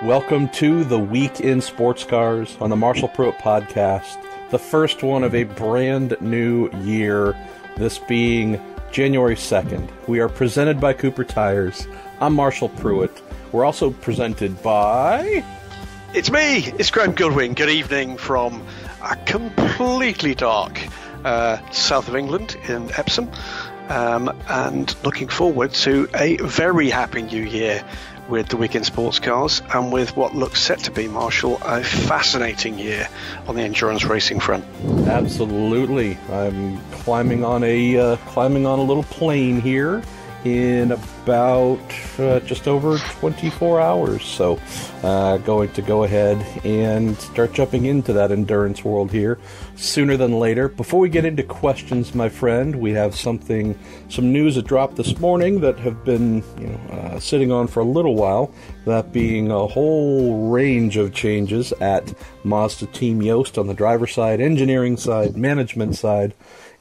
Welcome to the Week in Sports Cars on the Marshall Pruett podcast, the first one of a brand new year, this being January 2nd. We are presented by Cooper Tires. I'm Marshall Pruett. We're also presented by... It's me! It's Graham Goodwin. Good evening from a completely dark south of England in Epsom, and looking forward to a very happy new year with the Week in Sports Cars and with what looks set to be, Marshall, a fascinating year on the endurance racing front. Absolutely. I'm climbing on a little plane here in about just over 24 hours. So going to go ahead and start jumping into that endurance world here sooner than later. Before we get into questions, my friend, we have some news that dropped this morning that have been sitting on for a little while, that being a whole range of changes at Mazda Team Yost on the driver side, engineering side, management side.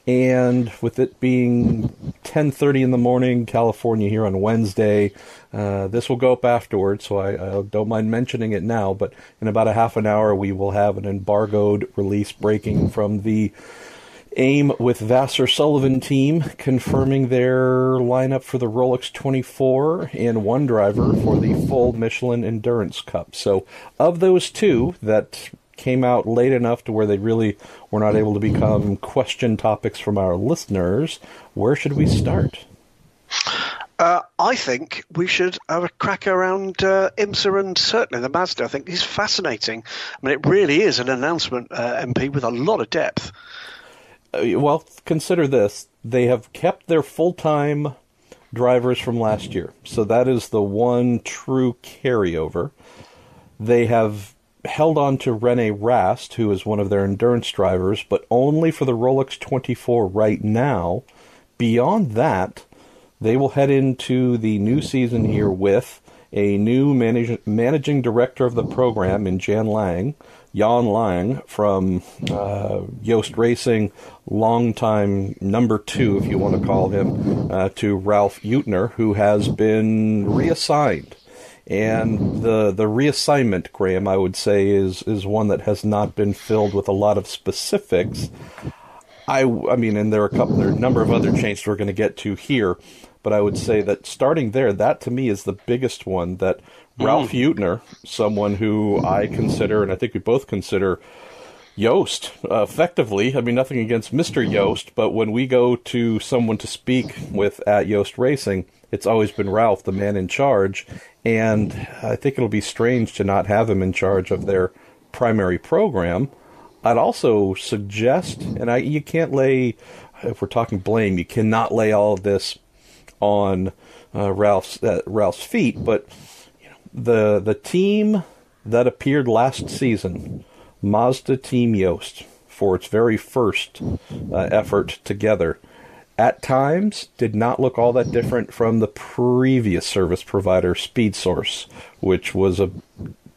And with it being 10:30 in the morning, California here on Wednesday, this will go up afterwards, so I don't mind mentioning it now, but in about a half an hour we will have an embargoed release breaking from the AIM with Vassar Sullivan team, confirming their lineup for the Rolex 24 and one driver for the full Michelin Endurance Cup. So of those two that came out late enough to where they really were not able to become question topics from our listeners, where should we start? I think we should have a crack around IMSA and certainly the Mazda. I think it's fascinating. I mean, it really is an announcement, MP, with a lot of depth. Well, consider this. They have kept their full-time drivers from last year, so that is the one true carryover. They have held on to Rene Rast, who is one of their endurance drivers, but only for the Rolex 24 right now. Beyond that, they will head into the new season here with a new managing director of the program in Jan Lang from Yost Racing, longtime number two, if you want to call him, to Ralph Eutner, who has been reassigned. And the reassignment, Graham, I would say, is one that has not been filled with a lot of specifics. I mean, and there are a number of other changes we're going to get to here, but I would say that starting there, that to me is the biggest one, that Ralph Eutner, someone who I consider, and I think we both consider, Yost, effectively. I mean, nothing against Mr. Yost, but when we go to someone to speak with at Yost Racing, it's always been Ralph, the man in charge, and I think it'll be strange to not have him in charge of their primary program. I'd also suggest, and you can't lay, if we're talking blame, you cannot lay all of this on Ralph's feet, but the team that appeared last season, Mazda Team Yost, for its very first effort together, at times did not look all that different from the previous service provider, Speed Source, which was a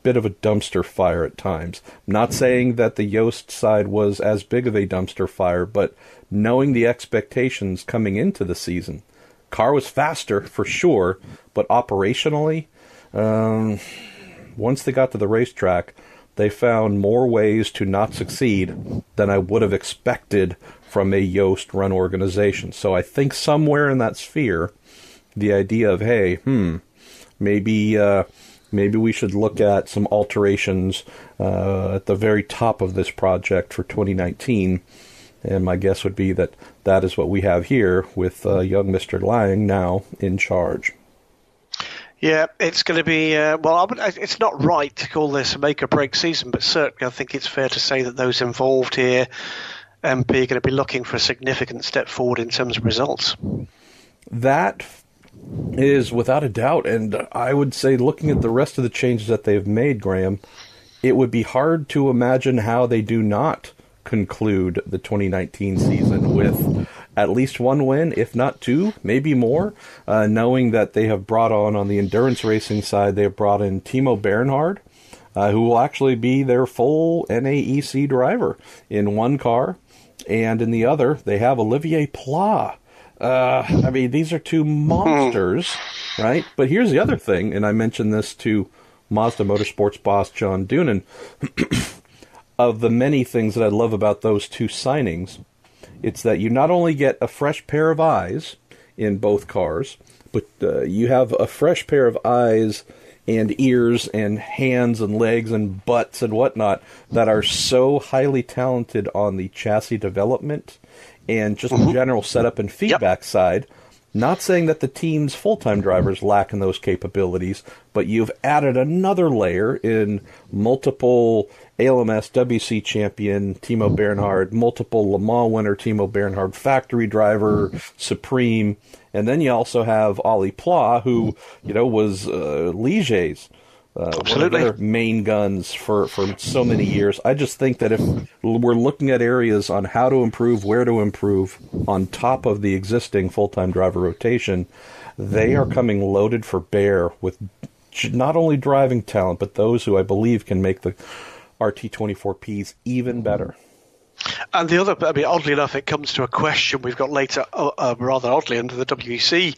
bit of a dumpster fire at times. I'm not saying that the Yost side was as big of a dumpster fire, but knowing the expectations coming into the season, car was faster for sure, but operationally, once they got to the racetrack, they found more ways to not succeed than I would have expected from a Yost-run organization. So I think somewhere in that sphere, the idea of, hey, maybe we should look at some alterations at the very top of this project for 2019. And my guess would be that that is what we have here with young Mr. Lang now in charge. Yeah, it's going to be, it's not right to call this a make-or-break season, but certainly I think it's fair to say that those involved here, MP, are going to be looking for a significant step forward in terms of results. That is without a doubt, and I would say looking at the rest of the changes that they've made, Graham, it would be hard to imagine how they do not conclude the 2019 season with at least one win, if not two, maybe more, knowing that they have brought on the endurance racing side, they have brought in Timo Bernhard, who will actually be their full NAEC driver in one car, and in the other, they have Olivier Pla. These are two monsters, right? But here's the other thing, and I mentioned this to Mazda Motorsports boss John Doonan. Of the many things that I love about those two signings, it's that you not only get a fresh pair of eyes in both cars, but you have a fresh pair of eyes and ears and hands and legs and butts and whatnot that are so highly talented on the chassis development and just general setup and feedback side. Not saying that the team's full-time drivers lack in those capabilities, but you've added another layer in multiple AsLMS WC champion Timo Bernhard, multiple Le Mans winner Timo Bernhard, factory driver Supreme, and then you also have Ollie Pla, who was Liege's one of their main guns for so many years. I just think that if we're looking at areas on how to improve, where to improve, on top of the existing full-time driver rotation, they are coming loaded for bear with not only driving talent, but those who I believe can make the RT24Ps even better. And the other, oddly enough, it comes to a question we've got later, rather oddly, under the WEC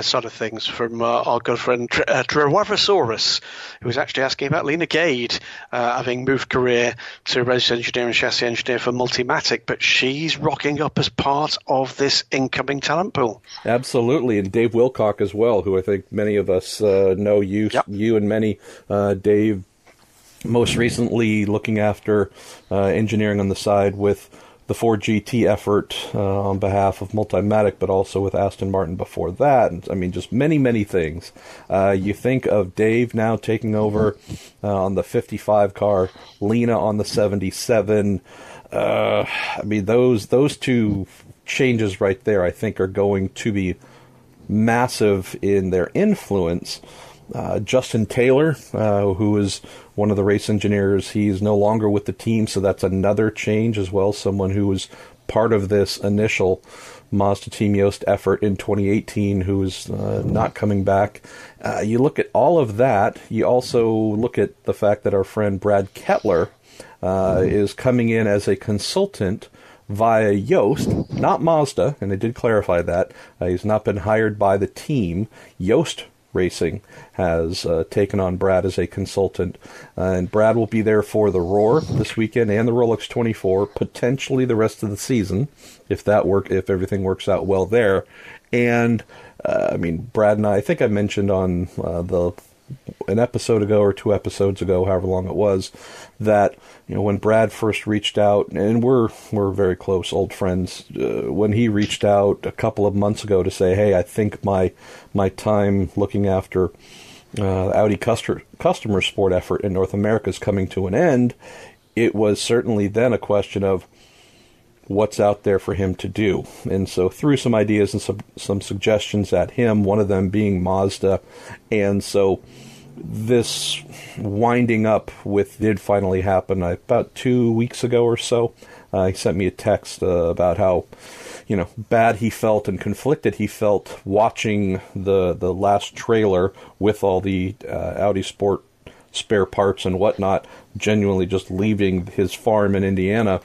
side of things from our good friend Trevavasaurus, who was actually asking about Lena Gade, having moved career to race engineer and chassis engineer for Multimatic, but she's rocking up as part of this incoming talent pool. Absolutely, and Dave Wilcock as well, who I think many of us know. You and many, Dave, most recently looking after engineering on the side with the Ford GT effort on behalf of Multimatic, but also with Aston Martin before that. And, I mean, just many, many things. You think of Dave now taking over on the 55 car, Lena on the 77. Those two changes right there, I think, are going to be massive in their influence. Justin Taylor, who is one of the race engineers, he's no longer with the team, so that's another change as well. Someone who was part of this initial Mazda Team Yost effort in 2018, who is not coming back. You look at all of that. You also look at the fact that our friend Brad Kettler is coming in as a consultant via Yost, not Mazda, and they did clarify that. He's not been hired by the team. Yost Racing has taken on Brad as a consultant, and Brad will be there for the Roar this weekend and the Rolex 24, potentially the rest of the season, if everything works out well there. And Brad and I think I mentioned on an episode ago or 2 episodes ago, however long it was, that when Brad first reached out, and we're very close, old friends, when he reached out a couple of months ago to say, hey, I think my time looking after Audi customer sport effort in North America is coming to an end, it was certainly then a question of what's out there for him to do. And so threw some ideas and some suggestions at him, one of them being Mazda. And so this winding up with did finally happen about 2 weeks ago or so. He sent me a text about how bad he felt and conflicted he felt watching the last trailer with all the Audi Sport spare parts and whatnot, genuinely just leaving his farm in Indiana.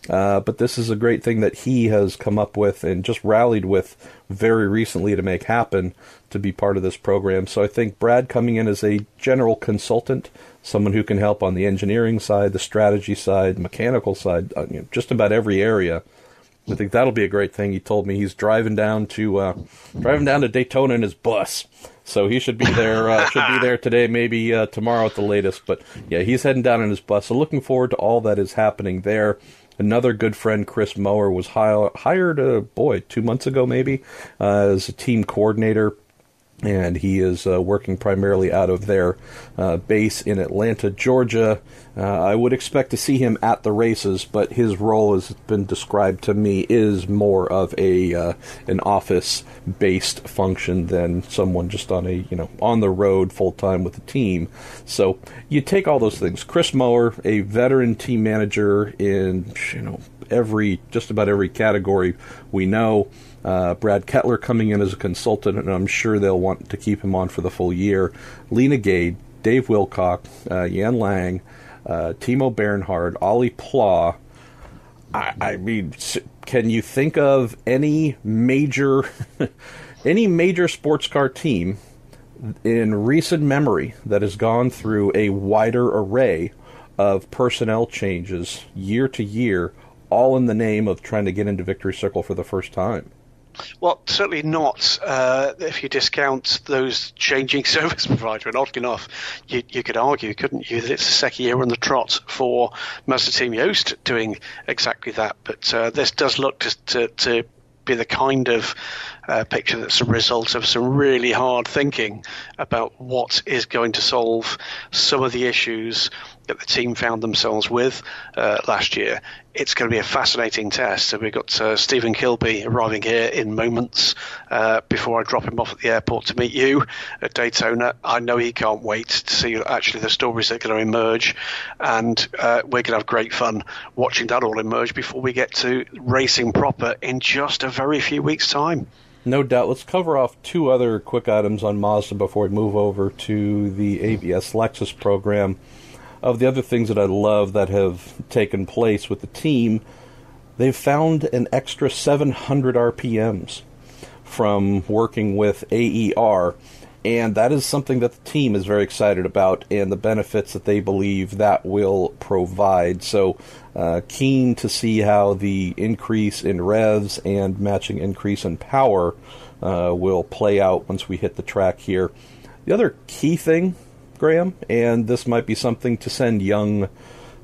But this is a great thing that he has come up with and just rallied with very recently to make happen to be part of this program. So I think Brad coming in as a general consultant, someone who can help on the engineering side, the strategy side, mechanical side, just about every area. I think that'll be a great thing. He told me he's driving down to Daytona in his bus. So he should be there today, maybe tomorrow at the latest. But yeah, he's heading down in his bus. So looking forward to all that is happening there. Another good friend, Chris Mower, was hired, 2 months ago maybe, as a team coordinator. And he is working primarily out of their base in Atlanta, Georgia. I would expect to see him at the races, but his role, as it's been described to me, is more of an office-based function than someone just on on the road full time with the team. So you take all those things. Chris Mower, a veteran team manager in just about every category we know. Brad Kettler coming in as a consultant, and I'm sure they'll want to keep him on for the full year. Lena Gade, Dave Wilcock, Yan Lang, Timo Bernhard, Ollie Pla. Can you think of any major sports car team in recent memory that has gone through a wider array of personnel changes year to year, all in the name of trying to get into Victory Circle for the first time. Well, certainly not if you discount those changing service provider. And oddly enough, you could argue, couldn't you, that it's the second year on the trot for Mazda Team Yoast doing exactly that. But this does look to be the kind of picture that's a result of some really hard thinking about what is going to solve some of the issues that the team found themselves with last year. It's going to be a fascinating test. So we've got Stephen Kilby arriving here in moments before I drop him off at the airport to meet you at Daytona. I know he can't wait to see actually the stories that are going to emerge, and we're going to have great fun watching that all emerge before we get to racing proper in just a very few weeks' time. No doubt. Let's cover off two other quick items on Mazda before we move over to the ABS Lexus program. Of the other things that I love that have taken place with the team, they've found an extra 700 RPMs from working with AER, and that is something that the team is very excited about and the benefits that they believe that will provide. So keen to see how the increase in revs and matching increase in power will play out once we hit the track here. The other key thing, Graham, and this might be something to send young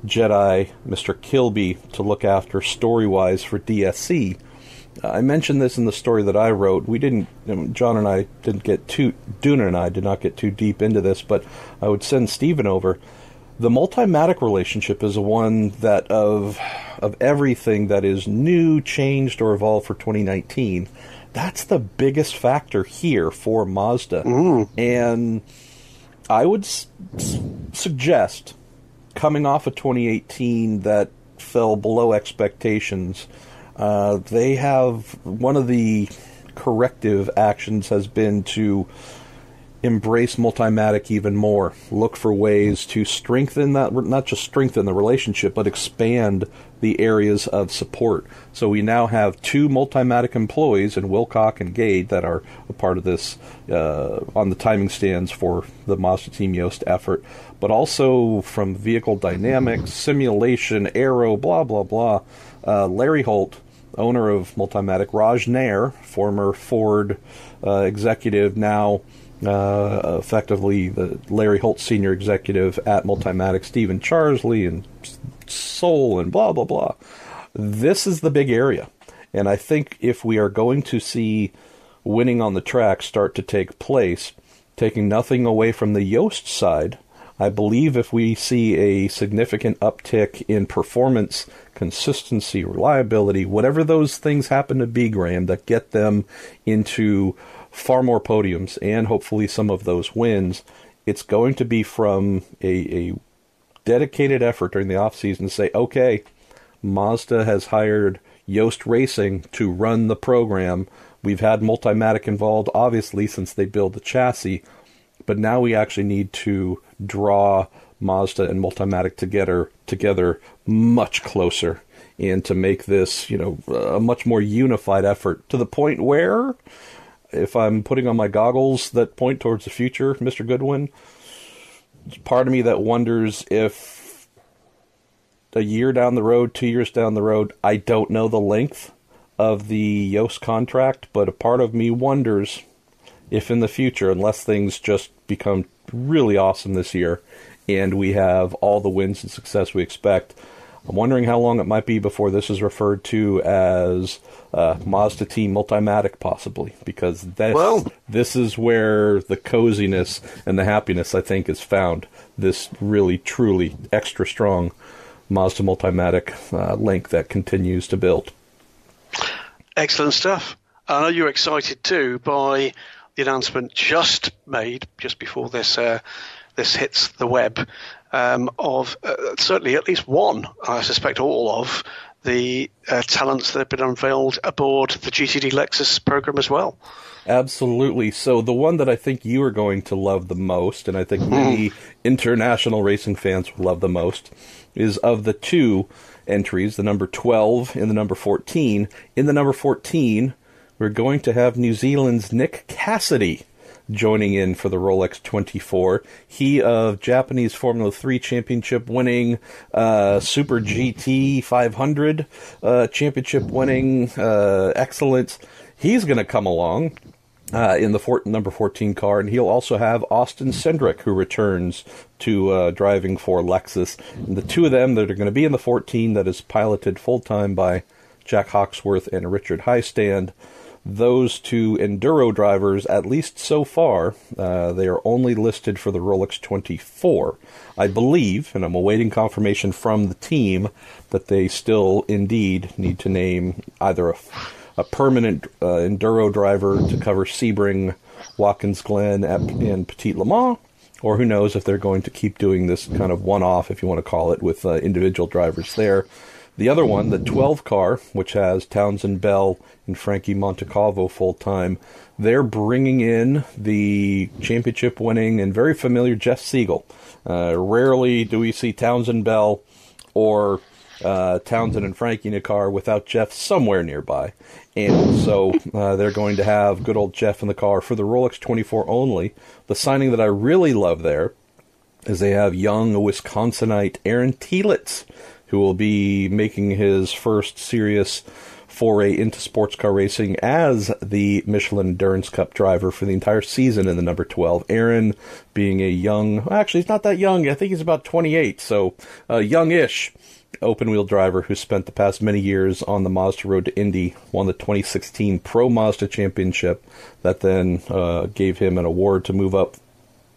Jedi Mr. Kilby to look after story-wise for DSC. I mentioned this in the story that I wrote. John and I Duna and I did not get too deep into this, but I would send Stephen over. The Multimatic relationship is one that of everything that is new, changed, or evolved for 2019, that's the biggest factor here for Mazda. And I would suggest, coming off of 2018 that fell below expectations, they have one of the corrective actions has been to embrace Multimatic even more. Look for ways to strengthen that, not just strengthen the relationship, but expand the areas of support. So we now have two Multimatic employees in Wilcock and Gade that are a part of this on the timing stands for the Mazda Team Yoast effort, but also from vehicle dynamics, simulation, aero, blah, blah, blah. Larry Holt, owner of Multimatic, Raj Nair, former Ford executive, now effectively the Larry Holt senior executive at Multimatic, Stephen Charsley and Soul and blah, blah, blah. This is the big area. And I think if we are going to see winning on the track start to take place, taking nothing away from the Yoast side, I believe if we see a significant uptick in performance, consistency, reliability, whatever those things happen to be, Graham, that get them into far more podiums and hopefully some of those wins, it's going to be from a dedicated effort during the offseason to say, okay, Mazda has hired Yoast Racing to run the program. We've had Multimatic involved, obviously, since they build the chassis, but now we actually need to draw Mazda and Multimatic together much closer and to make this, a much more unified effort to the point where, if I'm putting on my goggles that point towards the future, Mr. Goodwin, there's part of me that wonders if a year down the road, 2 years down the road, I don't know the length of the Yoast contract, but a part of me wonders if in the future, unless things just become really awesome this year and we have all the wins and success we expect, I'm wondering how long it might be before this is referred to as Mazda Team Multimatic, possibly, because this is where the coziness and the happiness, I think, is found. This really, truly extra strong Mazda Multimatic link that continues to build. Excellent stuff. I know you're excited too by the announcement just made, just before this hits the web, of certainly at least one, I suspect all of, the talents that have been unveiled aboard the GTD Lexus program as well. Absolutely. So the one that I think you are going to love the most, and I think many international racing fans will love the most, is of the two entries, the number 12 and the number 14. In the number 14, we're going to have New Zealand's Nick Cassidy joining in for the Rolex 24. He of Japanese Formula 3 championship winning, Super GT 500 championship winning, excellence. He's going to come along in the number 14 car, and he'll also have Austin Cindric, who returns to driving for Lexus. And the two of them that are going to be in the 14 that is piloted full-time by Jack Hawksworth and Richard Highstand. Those two enduro drivers, at least so far, they are only listed for the Rolex 24. I believe, and I'm awaiting confirmation from the team, that they still indeed need to name either a permanent enduro driver to cover Sebring, Watkins Glen, and Petit Le Mans, or who knows if they're going to keep doing this kind of one-off, if you want to call it, with individual drivers there. The other one, the 12 car, which has Townsend Bell and Frankie Montecalvo full-time, they're bringing in the championship-winning and very familiar Jeff Siegel. Rarely do we see Townsend Bell or Townsend and Frankie in a car without Jeff somewhere nearby. And so they're going to have good old Jeff in the car for the Rolex 24 only. The signing that I really love there is they have young Wisconsinite Aaron Telitz, who will be making his first serious foray into sports car racing as the Michelin Endurance Cup driver for the entire season in the number 12. Aaron being a young, actually he's not that young, I think he's about 28, so youngish open-wheel driver who spent the past many years on the Mazda Road to Indy, won the 2016 Pro Mazda Championship that then gave him an award to move up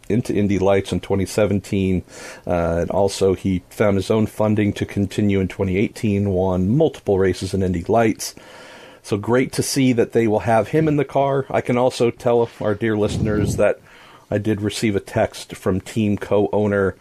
into Indy Lights in 2017, and also he found his own funding to continue in 2018, won multiple races in Indy Lights. So great to see that they will have him in the car. I can also tell our dear listeners that I did receive a text from team co-owner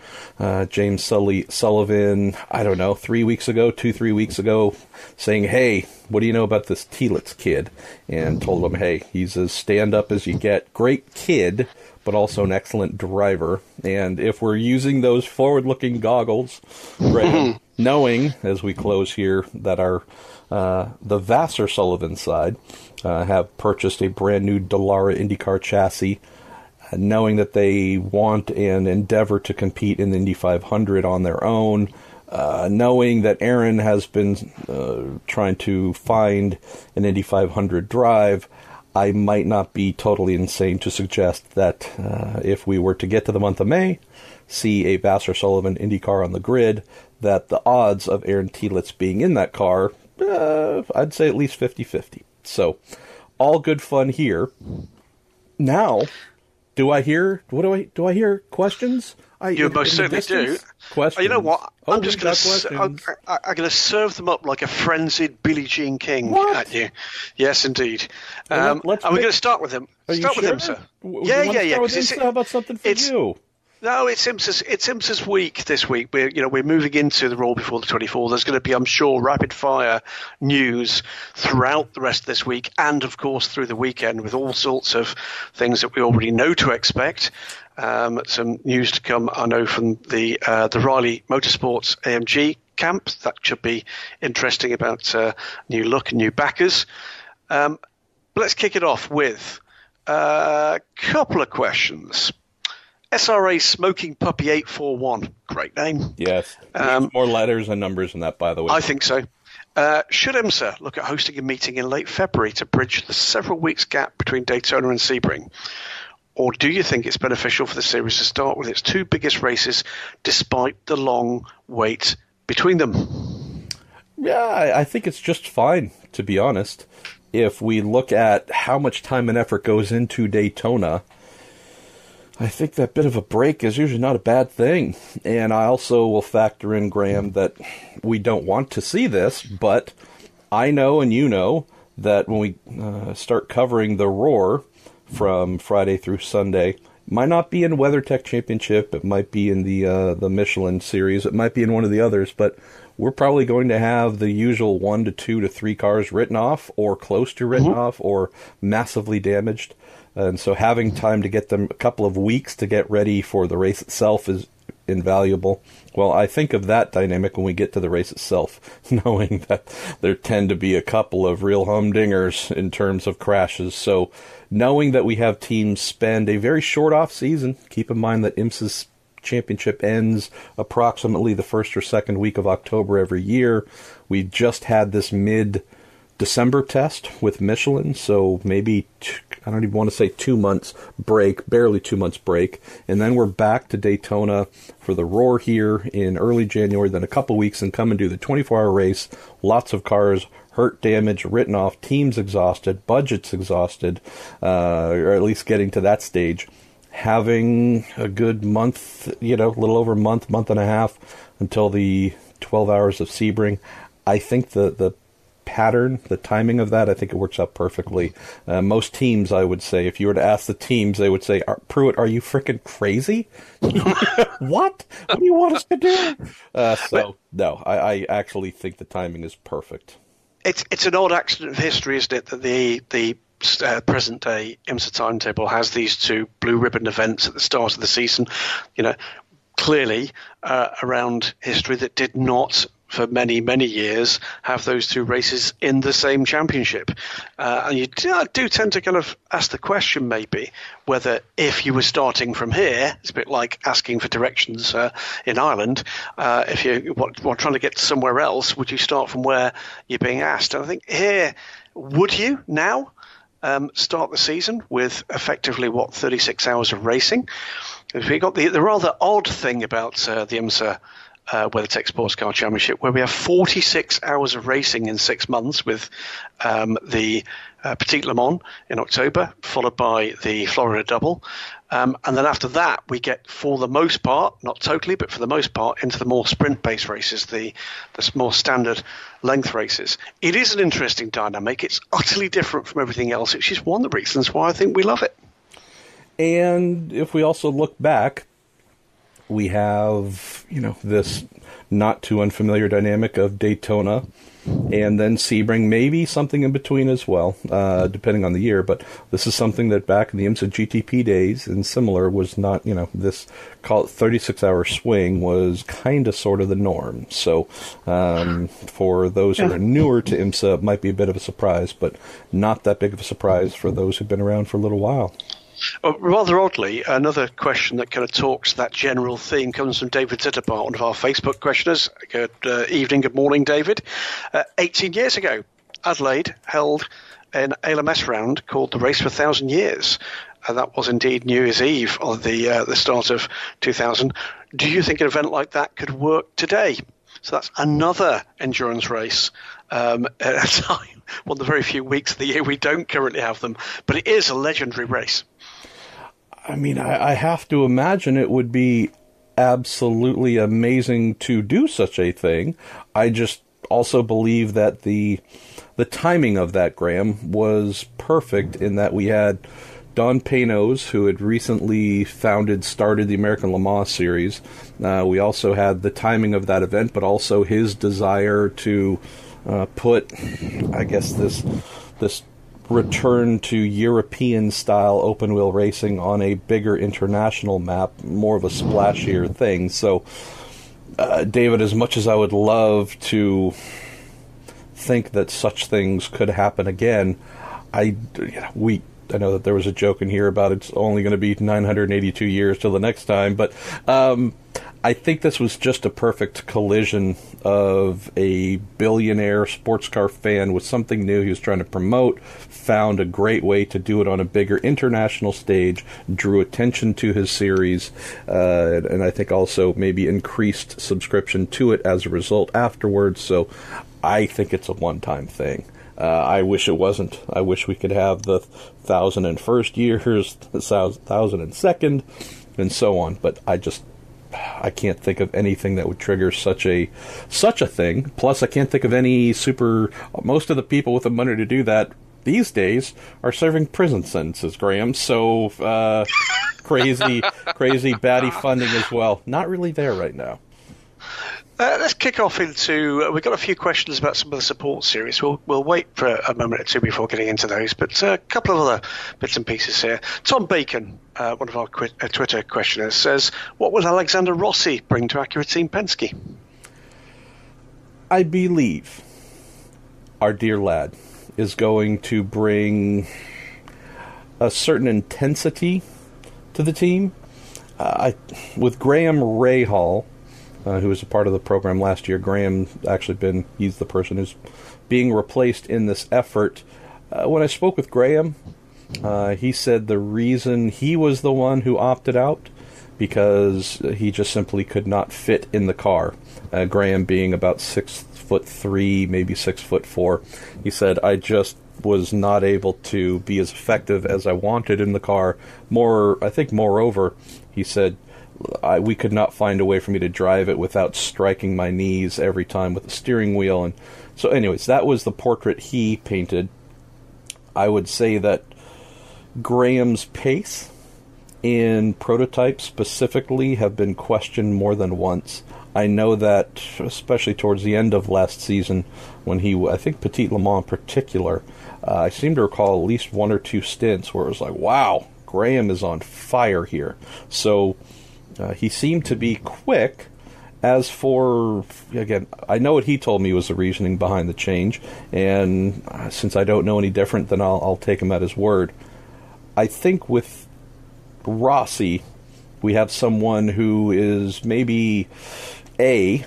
James Sullivan, I don't know, 3 weeks ago, 3 weeks ago, saying, hey, what do you know about this Telitz kid? And told him, hey, he's as stand-up as you get. Great kid, but also an excellent driver. And if we're using those forward-looking goggles, Graham, knowing, as we close here, that our the Vassar Sullivan side have purchased a brand-new Dallara IndyCar chassis, knowing that they want and endeavor to compete in the Indy 500 on their own, knowing that Aaron has been trying to find an Indy 500 drive, I might not be totally insane to suggest that if we were to get to the month of May, see a Vassar Sullivan IndyCar on the grid, that the odds of Aaron Telitz being in that car, I'd say at least 50-50. So, all good fun here. Now, do I hear questions? You most certainly do. Questions. You know what? I'm just going to serve them up like a frenzied Billie Jean King at you. Yes, indeed. And we're going to start with him. Start with IMSA. Yeah. How about something for you? No, it's IMSA's week this week. We're moving into the Roll Before the 24. There's going to be, I'm sure, rapid fire news throughout the rest of this week, and of course through the weekend, with all sorts of things that we already know to expect. Some news to come, I know, from the Riley Motorsports AMG camp. That should be interesting about new look and new backers. But let's kick it off with a couple of questions. SRA Smoking Puppy 841, great name. Yes, more letters and numbers than that, by the way. I think so. Should IMSA look at hosting a meeting in late February to bridge the several weeks gap between Daytona and Sebring? Or do you think it's beneficial for the series to start with its two biggest races despite the long wait between them? Yeah, I think it's just fine, to be honest. If we look at how much time and effort goes into Daytona, I think that bit of a break is usually not a bad thing. And I also will factor in, Graham, that we don't want to see this, but I know and you know that when we start covering the Roar from Friday through Sunday, it might not be in WeatherTech Championship, it might be in the Michelin Series, it might be in one of the others, but we're probably going to have the usual 1 to 2 to 3 cars written off, or close to written off, or massively damaged. And so having time to get them a couple of weeks to get ready for the race itself is invaluable. Well, I think of that dynamic when we get to the race itself, knowing that there tend to be a couple of real humdingers in terms of crashes. So knowing that we have teams spend a very short off season, keep in mind that IMSA's championship ends approximately the first or second week of October every year. We just had this mid-December test with Michelin, so maybe, I don't even want to say 2 months break, barely 2 months break, and then we're back to Daytona for the Roar here in early January, then a couple weeks and come and do the 24-hour race, lots of cars hurt, damage, written off, teams exhausted, budgets exhausted, or at least getting to that stage. Having a good month, a little over a month and a half until the 12 hours of Sebring, I think the pattern, the timing of that, I think it works out perfectly. Most teams, I would say, if you were to ask the teams, they would say, Pruett, are you freaking crazy? What? What do you want us to do? No, I actually think the timing is perfect. It's an odd accident of history, isn't it, that the present-day IMSA timetable has these two blue ribbon events at the start of the season, clearly around history that did not, for many, many years, have those two races in the same championship. And you do tend to kind of ask the question, maybe, whether if you were starting from here, it's a bit like asking for directions in Ireland, if you were trying to get somewhere else, would you start from where you're being asked? And I think here, would you now start the season with effectively, 36 hours of racing? We got the rather odd thing about the IMSA WeatherTech Sports Car Championship, where we have 46 hours of racing in 6 months with the Petit Le Mans in October, followed by the Florida Double. And then after that, we get, for the most part, not totally, but for the most part, into the more sprint-based races, the more standard length races. It is an interesting dynamic. It's utterly different from everything else, which is one of the reasons why I think we love it. And if we also look back, we have, this not too unfamiliar dynamic of Daytona and then Sebring, maybe something in between as well, depending on the year. But this is something that back in the IMSA GTP days and similar was not, this, call it 36-hour swing was kind of sort of the norm. So for those who are newer to IMSA, it might be a bit of a surprise, but not that big of a surprise for those who've been around for a little while. Rather oddly, another question that kind of talks that general theme comes from David Zitterbart, one of our Facebook questioners. Good evening, good morning, David. 18 years ago, Adelaide held an AsLMS round called the Race for 1,000 Years. That was indeed New Year's Eve of the start of 2000. Do you think an event like that could work today? So that's another endurance race at a time, one of the very few weeks of the year we don't currently have them. But it is a legendary race. I mean, I have to imagine it would be absolutely amazing to do such a thing. I just also believe that the timing of that, Graham, was perfect in that we had Don Panos, who had recently started the American Le Mans series. We also had the timing of that event, but also his desire to put, I guess, this return to European-style open-wheel racing on a bigger international map, more of a splashier thing. So, David, as much as I would love to think that such things could happen again, I know that there was a joke in here about it's only going to be 982 years till the next time, but I think this was just a perfect collision of a billionaire sports car fan with something new he was trying to promote, found a great way to do it on a bigger international stage, drew attention to his series, and I think also maybe increased subscription to it as a result afterwards. So I think it's a one-time thing. I wish it wasn't. I wish we could have the 1,001st years, the 1,002nd, and so on. But I can't think of anything that would trigger such a thing. Plus, I can't think of any most of the people with the money to do that these days are serving prison sentences, Graham. So crazy baddie funding as well. Not really there right now. Let's kick off into. We've got a few questions about some of the support series. We'll wait for a moment or two before getting into those. But a couple of other bits and pieces here. Tom Bacon one of our Twitter questioners says, what will Alexander Rossi bring to Acura Team Penske? I believe our dear lad is going to bring a certain intensity to the team. With Graham Rahal, who was a part of the program last year, he's the person who's being replaced in this effort. When I spoke with Graham, he said the reason he was the one who opted out because he just simply could not fit in the car. Graham being about 6'3", maybe 6'4", he said, I just was not able to be as effective as I wanted in the car. Moreover, he said, we could not find a way for me to drive it without striking my knees every time with the steering wheel. And so anyways, that was the portrait he painted. I would say that Graham's pace in prototypes specifically have been questioned more than once. I know that, especially towards the end of last season, when I think Petit Le Mans in particular, I seem to recall at least one or two stints where it was like, wow, Graham is on fire here. So he seemed to be quick. As for, again, I know what he told me was the reasoning behind the change, and since I don't know any different, then I'll take him at his word. I think with Rossi, we have someone who is maybe in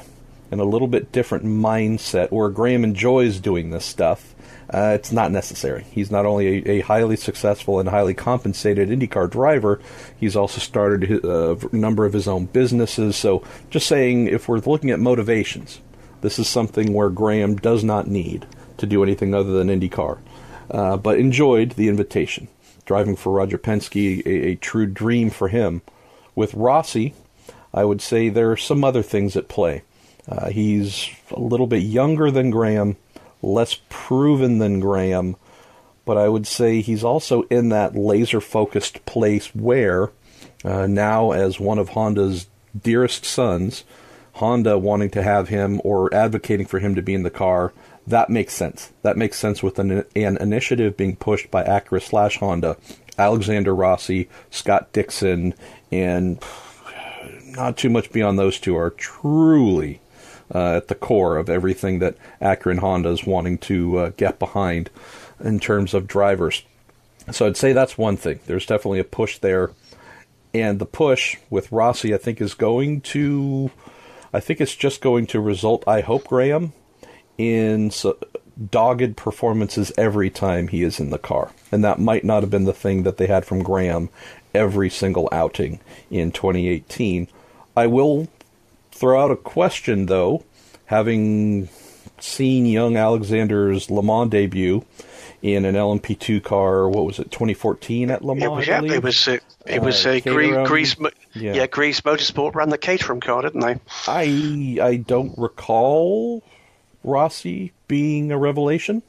a little bit different mindset, where Graham enjoys doing this stuff. It's not necessary. He's not only a highly successful and highly compensated IndyCar driver, he's also started a number of his own businesses. So just saying, if we're looking at motivations, this is something where Graham does not need to do anything other than IndyCar, but enjoyed the invitation. Driving for Roger Penske, a true dream for him. With Rossi, I would say there are some other things at play. He's a little bit younger than Graham, less proven than Graham, but I would say he's also in that laser-focused place where, now as one of Honda's dearest sons, Honda wanting to have him or advocating for him to be in the car, that makes sense. That makes sense with an initiative being pushed by Acura/Honda, Alexander Rossi, Scott Dixon, and not too much beyond those two are truly at the core of everything that Acura and Honda is wanting to get behind in terms of drivers. So I'd say that's one thing. There's definitely a push there. And the push with Rossi, I think it's just going to result, I hope, Graham, in dogged performances every time he is in the car. And that might not have been the thing that they had from Graham every single outing in 2018. I will throw out a question, though, having seen young Alexander's Le Mans debut in an LMP2 car, 2014 at Le Mans? It was Grease Motorsport ran the Caterham car, didn't they? I don't recall Rossi being a revelation.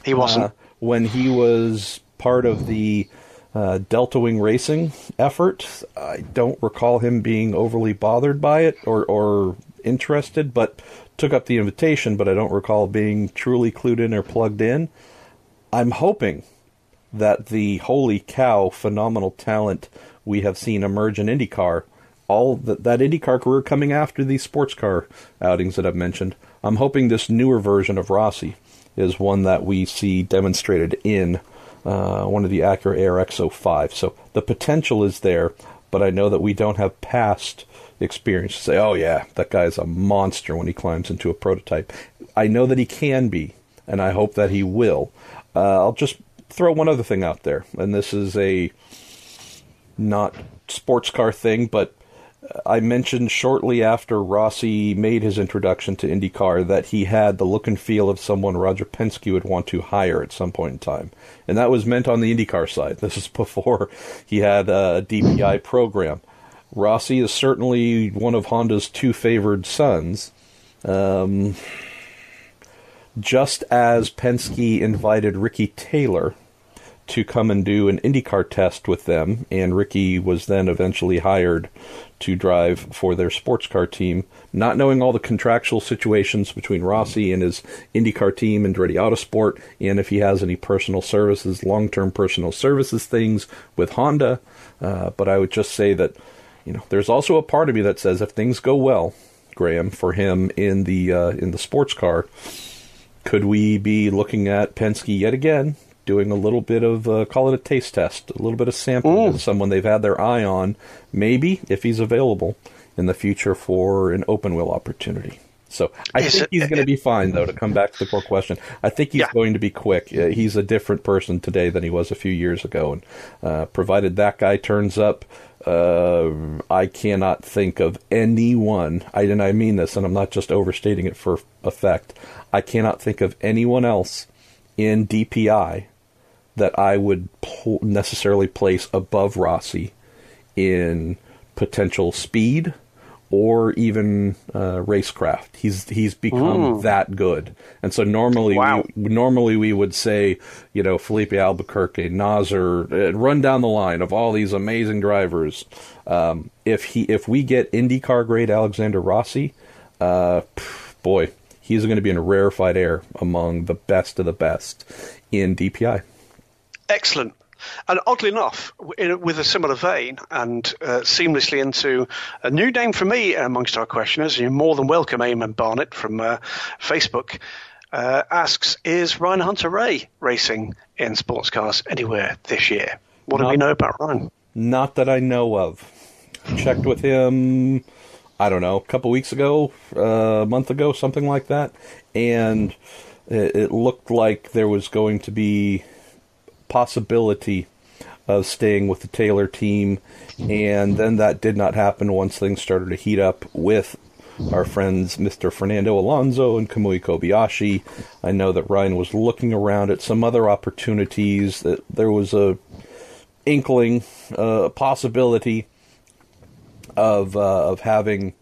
He wasn't. When he was part of the Delta Wing Racing effort, I don't recall him being overly bothered by it or interested, but took up the invitation, but I don't recall being truly clued in or plugged in. I'm hoping that the holy cow phenomenal talent we have seen emerge in IndyCar, that IndyCar career coming after these sports car outings that I've mentioned, I'm hoping this newer version of Rossi is one that we see demonstrated in one of the Acura ARX-05. So the potential is there, but I know that we don't have past experience to say, oh yeah, that guy's a monster when he climbs into a prototype. I know that he can be, and I hope that he will. I'll just throw one other thing out there, and this is a not sports car thing, but I mentioned shortly after Rossi made his introduction to IndyCar that he had the look and feel of someone Roger Penske would want to hire at some point in time. And that was meant on the IndyCar side. This is before he had a DPI program. Rossi is certainly one of Honda's two favored sons. Just as Penske invited Ricky Taylor to come and do an IndyCar test with them, and Ricky was then eventually hired to drive for their sports car team, not knowing all the contractual situations between Rossi and his IndyCar team and Andretti Autosport, and if he has any personal services, long-term personal services things with Honda. But I would just say that, there's also a part of me that says if things go well, Graham, for him in the sports car, could we be looking at Penske yet again doing a little bit of, call it a taste test, a little bit of sampling with someone they've had their eye on, maybe, if he's available, in the future for an open wheel opportunity. So I think he's going to be fine, though, to come back to the core question. I think he's going to be quick. He's a different person today than he was a few years ago. And provided that guy turns up, I cannot think of anyone, and I mean this, and I'm not just overstating it for effect, I cannot think of anyone else in DPI that I would necessarily place above Rossi in potential speed or even racecraft. He's become that good. And so normally we would say, Felipe Albuquerque, Nasser, run down the line of all these amazing drivers. If we get IndyCar grade Alexander Rossi, boy, he's going to be in a rarefied air among the best of the best in DPI. Excellent. And oddly enough, with a similar vein and seamlessly into a new name for me amongst our questioners, you're more than welcome, Eamon Barnett from Facebook, asks, is Ryan Hunter-Reay racing in sports cars anywhere this year? What do we know about Ryan? Not that I know of. Checked with him, I don't know, a couple weeks ago, a month ago, something like that, and it looked like there was going to be possibility of staying with the Taylor team, and then that did not happen once things started to heat up with our friends Mr. Fernando Alonso and Kamui Kobayashi. I know that Ryan was looking around at some other opportunities, that there was a inkling, a possibility of having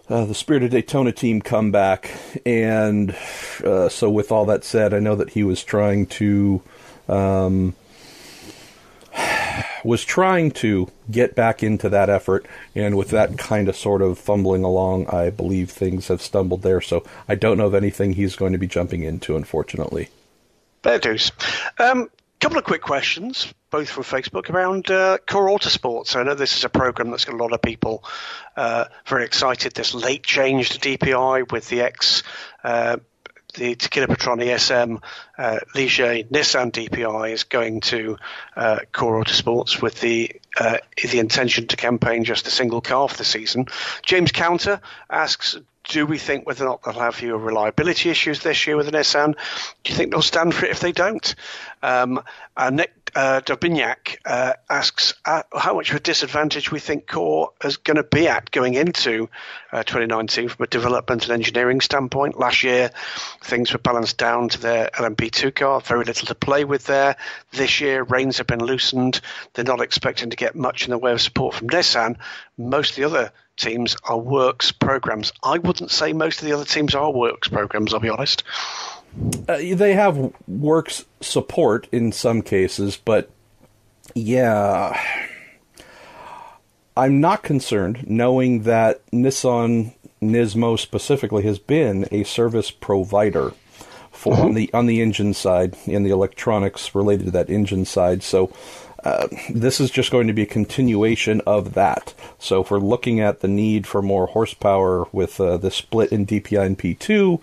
the Spirit of Daytona team come back, and so with all that said, I know that he was trying to get back into that effort, and with that kind of sort of fumbling along, I believe things have stumbled there, so I don't know of anything he's going to be jumping into, unfortunately. Fair dues. Couple of quick questions, both from Facebook, around Core Autosports. I know this is a program that's got a lot of people very excited. This late change to DPI with the the Takeda Petroni SM Ligier Nissan DPI is going to Core Autosports with the intention to campaign just a single car for the season. James Counter asks, do we think whether or not they'll have fewer reliability issues this year with the Nissan? Do you think they'll stand for it if they don't? Nick Dobinyak asks how much of a disadvantage we think Core is going to be at going into 2019 from a development and engineering standpoint. Last year, things were balanced down to their LMP2 car, very little to play with there. This year, reins have been loosened. They're not expecting to get much in the way of support from Nissan. Most of the other teams are works programs. I wouldn't say most of the other teams are works programs, I'll be honest. They have works support in some cases, but yeah, I'm not concerned knowing that Nissan Nismo specifically has been a service provider for on the engine side and the electronics related to that engine side. So this is just going to be a continuation of that. So if we're looking at the need for more horsepower with the split in DPI and P2,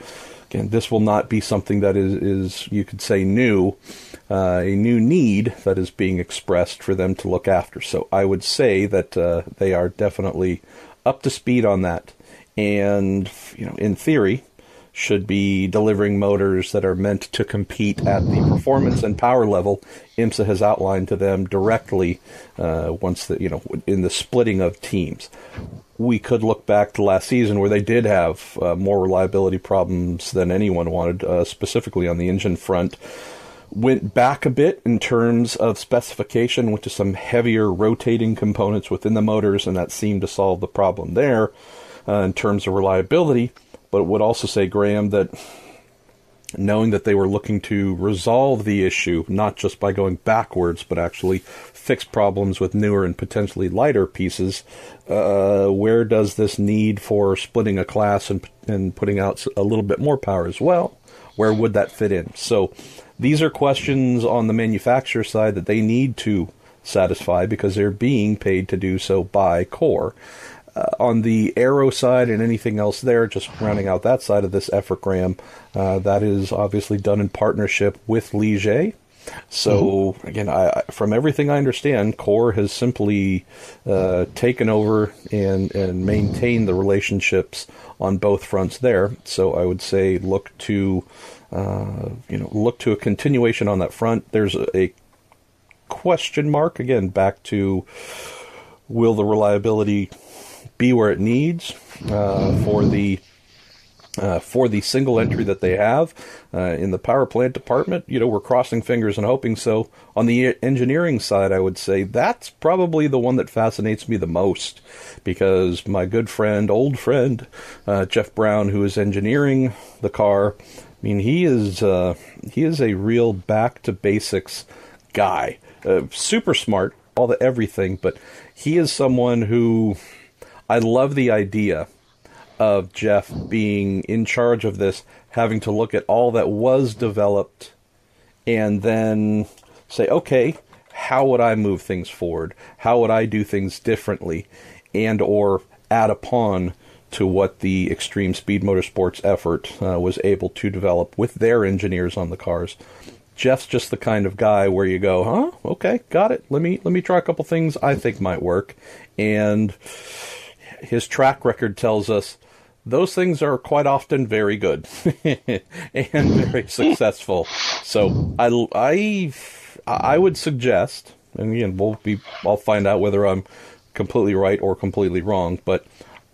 again, this will not be something that is you could say new, a new need that is being expressed for them to look after. So I would say that they are definitely up to speed on that, and in theory, should be delivering motors that are meant to compete at the performance and power level IMSA has outlined to them directly once in the splitting of teams. We could look back to last season where they did have more reliability problems than anyone wanted, specifically on the engine front. Went back a bit in terms of specification, went to some heavier rotating components within the motors, and that seemed to solve the problem there in terms of reliability. But would also say, Graham, that knowing that they were looking to resolve the issue, not just by going backwards, but actually fix problems with newer and potentially lighter pieces. Where does this need for splitting a class and putting out a little bit more power as well? Where would that fit in? So these are questions on the manufacturer side that they need to satisfy because they're being paid to do so by Core. On the aero side and anything else there, just rounding out that side of this effortgram, that is obviously done in partnership with Ligier. So, again, from everything I understand, Core has simply taken over and maintained the relationships on both fronts there. So I would say look to a continuation on that front. There's a question mark, again, back to will the reliability be where it needs for the single entry that they have in the power plant department. We're crossing fingers and hoping so. On the engineering side, I would say that's probably the one that fascinates me the most, because my good friend, old friend, Jeff Brown, who is engineering the car, I mean, he is a real back to basics guy, super smart, everything, but he is someone who I love the idea of Jeff being in charge of this, having to look at all that was developed and then say, okay, how would I move things forward? How would I do things differently? And or add upon to what the Extreme Speed Motorsports effort was able to develop with their engineers on the cars. Jeff's just the kind of guy where you go, huh? Okay, got it. Let me try a couple things I think might work. And his track record tells us those things are quite often very good and very successful. So I would suggest, and again, I'll find out whether I'm completely right or completely wrong, but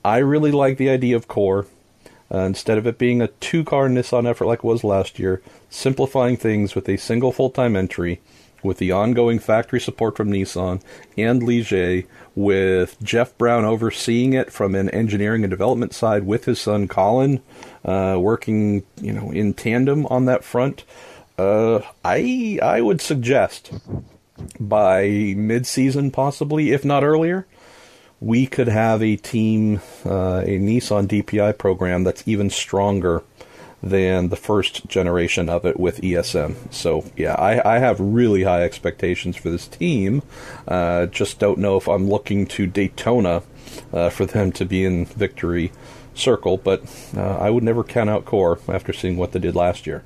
I really like the idea of Core. Instead of it being a two-car Nissan effort like it was last year, simplifying things with a single full-time entry, with the ongoing factory support from Nissan and Ligier, with Jeff Brown overseeing it from an engineering and development side with his son Colin, working in tandem on that front. I would suggest by mid-season, possibly, if not earlier, we could have a team, a Nissan DPI program that's even stronger than the first generation of it with ESM. So, yeah, I have really high expectations for this team. Just don't know if I'm looking to Daytona for them to be in victory circle, but I would never count out Core after seeing what they did last year.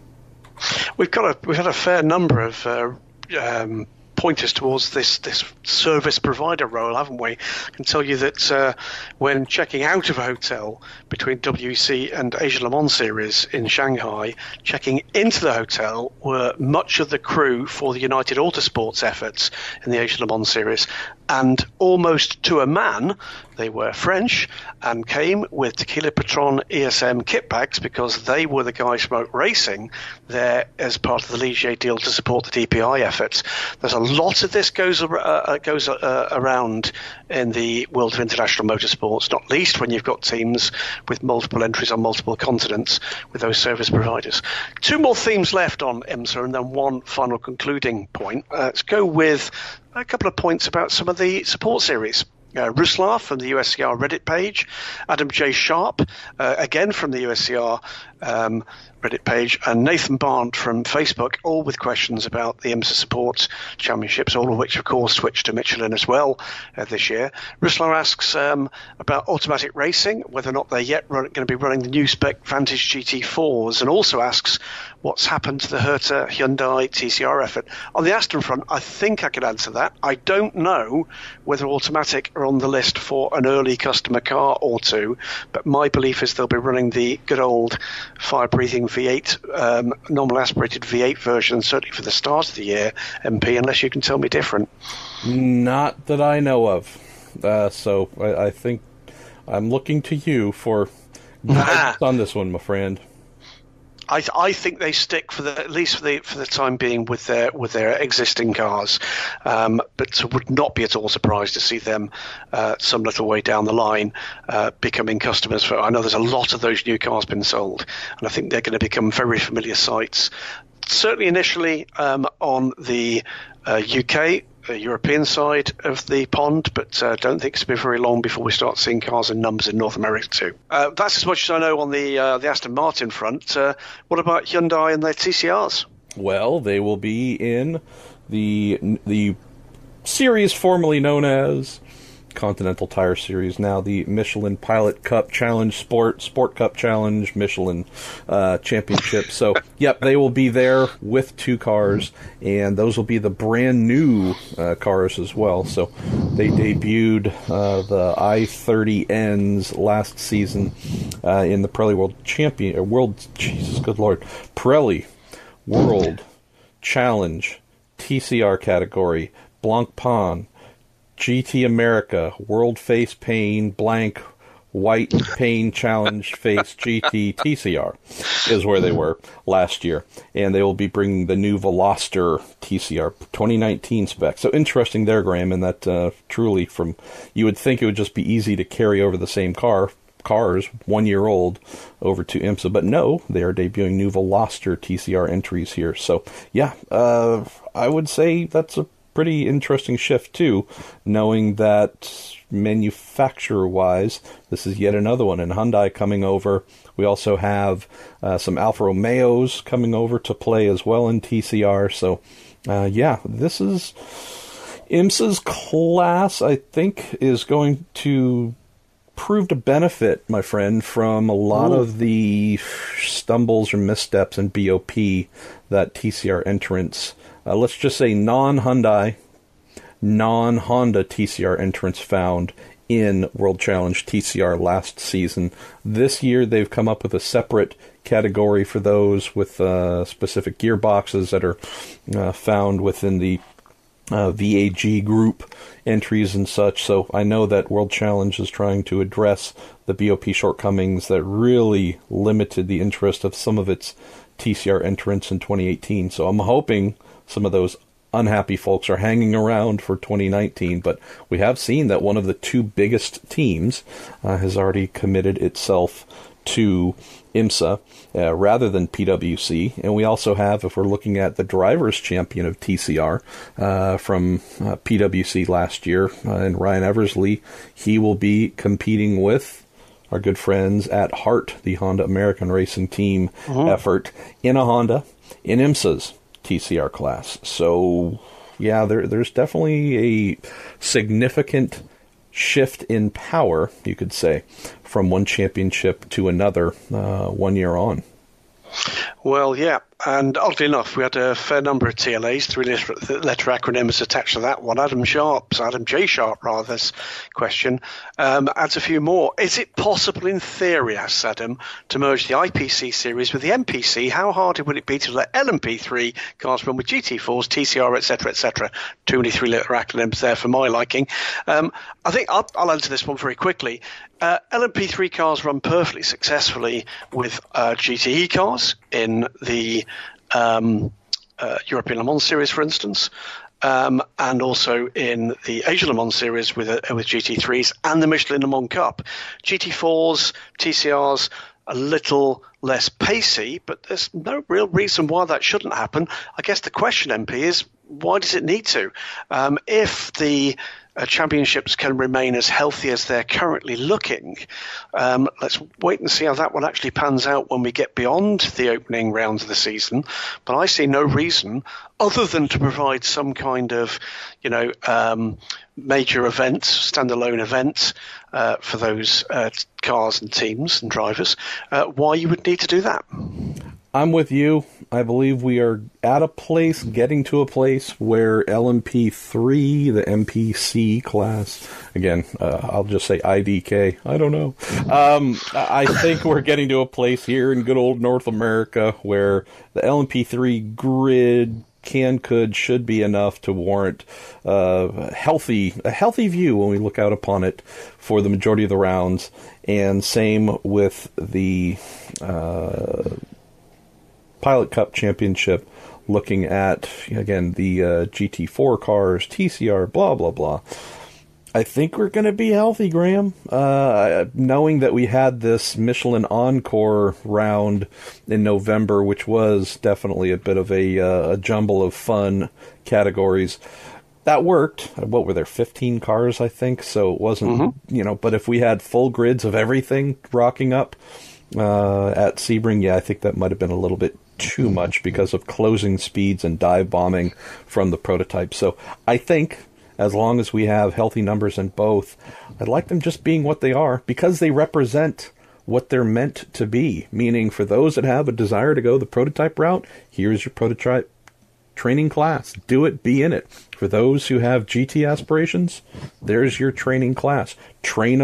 We've had a fair number of pointers towards this service provider role, haven't we? I can tell you that when checking out of a hotel between WEC and AsLMS series in Shanghai, checking into the hotel were much of the crew for the United Autosports efforts in the AsLMS series, and almost to a man, they were French and came with Tequila Patron ESM kit bags because they were the guys from Oak Racing there as part of the Ligier deal to support the DPI efforts. There's a lot of this goes around in the world of international motorsports, not least when you've got teams with multiple entries on multiple continents with those service providers. Two more themes left on IMSA and then one final concluding point. Let's go with a couple of points about some of the support series. Ruslar from the USCR Reddit page, Adam J. Sharp, again from the USCR Reddit page, and Nathan Barnt from Facebook, all with questions about the IMSA Support Championships, all of which, of course, switched to Michelin as well this year. Ruslar asks about automatic racing, whether or not they're yet going to be running the new spec Vantage GT4s, and also asks what's happened to the Hertha Hyundai TCR effort. On the Aston front, I think I can answer that. I don't know whether automatic are on the list for an early customer car or two, but my belief is they'll be running the good old fire-breathing V8, normal aspirated V8 version, certainly for the start of the year, MP, unless you can tell me different. Not that I know of. So I think I'm looking to you for guidance on this one, my friend. I think they stick at least for the time being with their existing cars, but would not be at all surprised to see them some little way down the line becoming customers for. I know there's a lot of those new cars been sold, and I think they're going to become very familiar sights. Certainly initially on the UK. European side of the pond, but don't think it's going to be very long before we start seeing cars and numbers in North America too. That's as much as I know on the Aston Martin front. What about Hyundai and their TCRs? Well, they will be in the series formerly known as Continental Tire Series, now the Michelin Pilot Cup Challenge Sport Cup Challenge, Michelin Championship. So, yep, they will be there with 2 cars, and those will be the brand new cars as well. So, they debuted the i30Ns last season in the Pirelli Pirelli World Challenge TCR category, Blanc Pan, GT America, World Face Paint, blank, White Paint Challenge Face GT TCR is where they were last year. And they will be bringing the new Veloster TCR 2019 spec. So interesting there, Graham, and that truly you would think it would just be easy to carry over the same cars, 1 year old, over to IMSA. But no, they are debuting new Veloster TCR entries here. So, yeah, I would say that's a pretty interesting shift too, knowing that manufacturer-wise, this is yet another one. And Hyundai coming over. We also have some Alfa Romeos coming over to play as well in TCR. So, yeah, this is IMSA's class, I think, is going to prove to benefit, my friend, from a lot of the stumbles or missteps in BOP that TCR entrants, let's just say non-Hyundai, non-Honda TCR entrants found in World Challenge TCR last season. This year they've come up with a separate category for those with specific gearboxes that are found within the VAG group entries and such. So I know that World Challenge is trying to address the BOP shortcomings that really limited the interest of some of its TCR entrants in 2018. So I'm hoping some of those unhappy folks are hanging around for 2019, but we have seen that one of the 2 biggest teams has already committed itself to IMSA rather than PwC. And we also have, if we're looking at the Drivers' Champion of TCR from PwC last year, and Ryan Eversley, he will be competing with our good friends at Hart, the Honda American Racing Team effort, in a Honda, in IMSA's TCR class. So, yeah, there's definitely a significant shift in power, you could say, from one championship to another 1 year on. Well, yeah, and oddly enough, we had a fair number of TLAs, 3-letter acronyms attached to that one. Adam J. Sharp, rather, this question, adds a few more. Is it possible in theory, asks Adam, to merge the IPC series with the MPC? How hard would it be to let LMP3 cars run with GT4s, TCR, etc.? Too many 3-letter acronyms there for my liking. I think I'll answer this one very quickly. LMP3 cars run perfectly successfully with GTE cars in the European Le Mans series, for instance, and also in the Asia Le Mans series with GT3s and the Michelin Le Mans Cup. GT4s, TCRs, a little less pacey, but there's no real reason why that shouldn't happen. I guess the question, MP, is why does it need to? If the championships can remain as healthy as they're currently looking, let's wait and see how that one actually pans out when we get beyond the opening rounds of the season. But I see no reason other than to provide some kind of, major event, standalone event for those cars and teams and drivers, why you would need to do that. I'm with you. I believe we are getting to a place where LMP3, the MPC class, again, I'll just say IDK, I don't know. I think we're getting to a place here in good old North America where the LMP3 grid should be enough to warrant a healthy view when we look out upon it for the majority of the rounds. And same with the Pilot Cup Championship, looking at, again, the GT4 cars, TCR, blah, blah, blah. I think we're going to be healthy, Graham. Knowing that we had this Michelin Encore round in November, which was definitely a bit of a jumble of fun categories, that worked. What were there, 15 cars, I think? So it wasn't, but if we had full grids of everything rocking up at Sebring, I think that might have been a little bit too much because of closing speeds and dive bombing from the prototype. So I think, as long as we have healthy numbers in both, I'd like them just being what they are, because they represent what they're meant to be. Meaning, for those that have a desire to go the prototype route, here's your prototype training class. Do it, be in it. For those who have GT aspirations, there's your training class. Train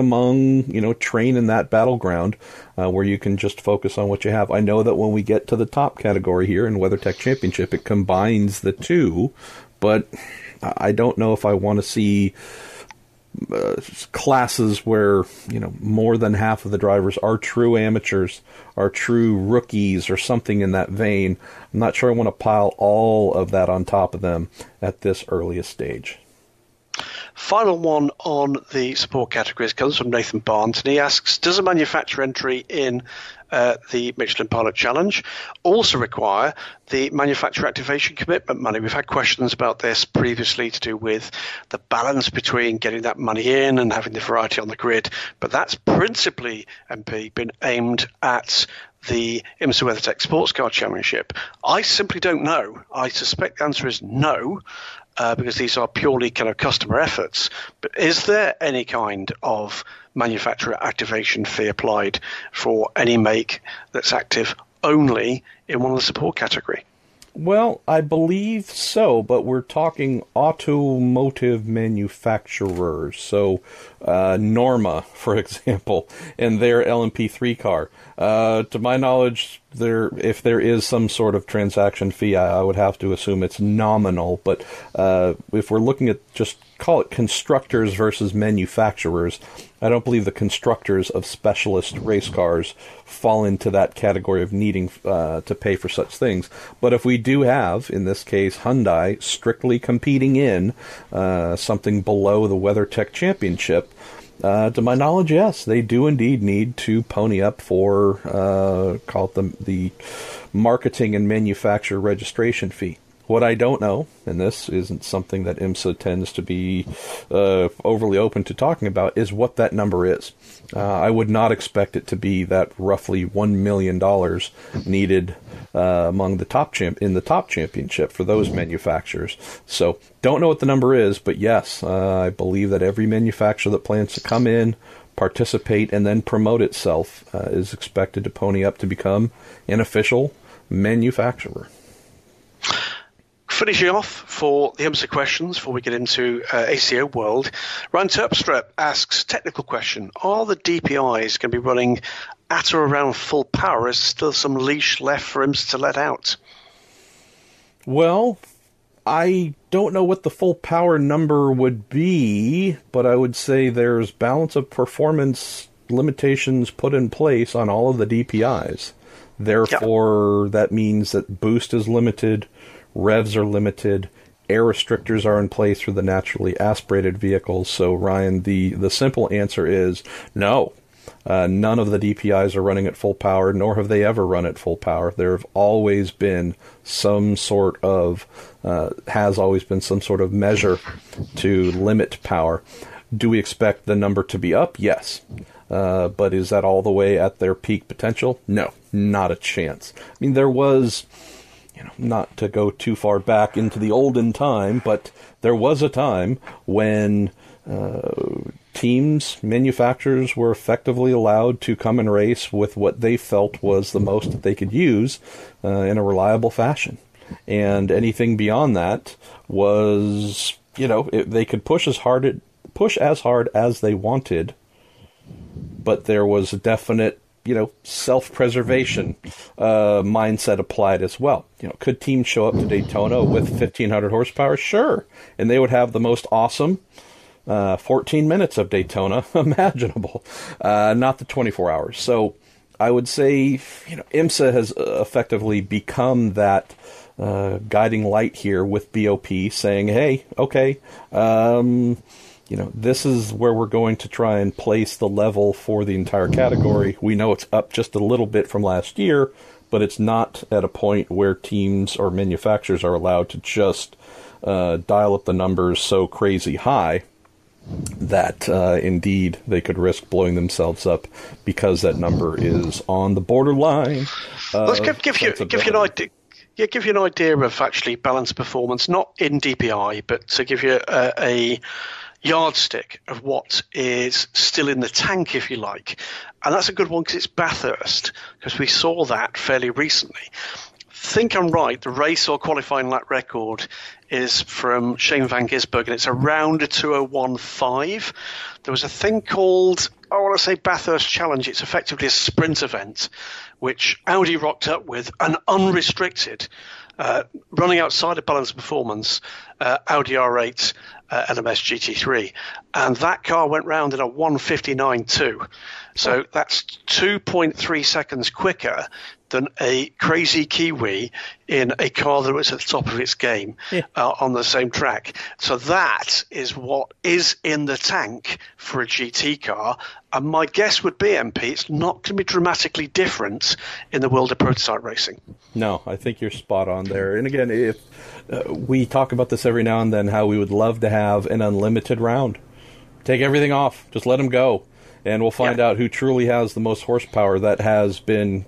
train in that battleground where you can just focus on what you have. I know that when we get to the top category here in WeatherTech Championship, it combines the two, but I don't know if I want to see classes where, more than half of the drivers are true amateurs, are true rookies, or something in that vein. I'm not sure I want to pile all of that on top of them at this earliest stage. Final one on the support categories comes from Nathan Barnes, and he asks, does a manufacturer entry in the Michelin Pilot Challenge also require the manufacturer activation commitment money? We've had questions about this previously to do with the balance between getting that money in and having the variety on the grid, but that's principally, MP, been aimed at the IMSA WeatherTech Sports Car Championship. I simply don't know. I suspect the answer is no, because these are purely kind of customer efforts. But is there any kind of manufacturer activation fee applied for any make that's active only in one of the support category? Well, I believe so, but we're talking automotive manufacturers. So Norma, for example, and their LMP3 car. To my knowledge, if there is some sort of transaction fee, I would have to assume it's nominal. But if we're looking at, just call it constructors versus manufacturers, I don't believe the constructors of specialist race cars fall into that category of needing to pay for such things. But if we do have, in this case, Hyundai strictly competing in something below the WeatherTech Championship, to my knowledge, yes, they do indeed need to pony up for, call it the marketing and manufacturer registration fee. What I don't know, and this isn't something that IMSA tends to be overly open to talking about, is what that number is. I would not expect it to be that roughly $1 million needed among the top in the top championship for those manufacturers. So don't know what the number is, but yes, I believe that every manufacturer that plans to come in, participate, and then promote itself is expected to pony up to become an official manufacturer. Finishing off for the IMSA questions before we get into ACO World, Ryan Terpstra asks, technical question, are the DPIs going to be running at or around full power? Is there still some leash left for IMSA to let out? Well, I don't know what the full power number would be, but I would say there's balance of performance limitations put in place on all of the DPIs. Therefore, That means that boost is limited, revs are limited, air restrictors are in place for the naturally aspirated vehicles. So, Ryan, the simple answer is no. None of the DPIs are running at full power, nor have they ever run at full power. There have always been some sort of, measure to limit power. Do we expect the number to be up? Yes. But is that all the way at their peak potential? No, not a chance. I mean, there was, not to go too far back into the olden time, but there was a time when teams, manufacturers were effectively allowed to come and race with what they felt was the most that they could use in a reliable fashion. And anything beyond that was, they could push as hard as they wanted, but there was a definite, self-preservation mindset applied as well. Could teams show up to Daytona with 1,500 horsepower? Sure. And they would have the most awesome 14 minutes of Daytona imaginable, not the 24 hours. So, I would say, IMSA has effectively become that guiding light here with BOP, saying, hey, okay, this is where we're going to try and place the level for the entire category. We know it's up just a little bit from last year, but it's not at a point where teams or manufacturers are allowed to just dial up the numbers so crazy high that indeed they could risk blowing themselves up because that number is on the borderline. Let's give you an idea. Yeah, give you an idea of actually balanced performance, not in DPI, but to give you a yardstick of what is still in the tank, if you like. And that's a good one because it's Bathurst, because we saw that fairly recently. Think I'm right, the race or qualifying lap record is from Shane van Gisbergen, and it's around a 2:01.5. There was a thing called, I want to say Bathurst Challenge. It's effectively a sprint event, which Audi rocked up with an unrestricted, running outside of balanced performance, Audi R8 LMS GT3. And that car went round in a 1:59.2. So that's 2.3 seconds quicker than a crazy Kiwi in a car that was at the top of its game on the same track. So that is what is in the tank for a GT car. And my guess would be, MP, it's not going to be dramatically different in the world of prototype racing. No, I think you're spot on there. And again, if we talk about this every now and then, how we would love to have an unlimited round. Take everything off. Just let them go. And we'll find out who truly has the most horsepower, that has been,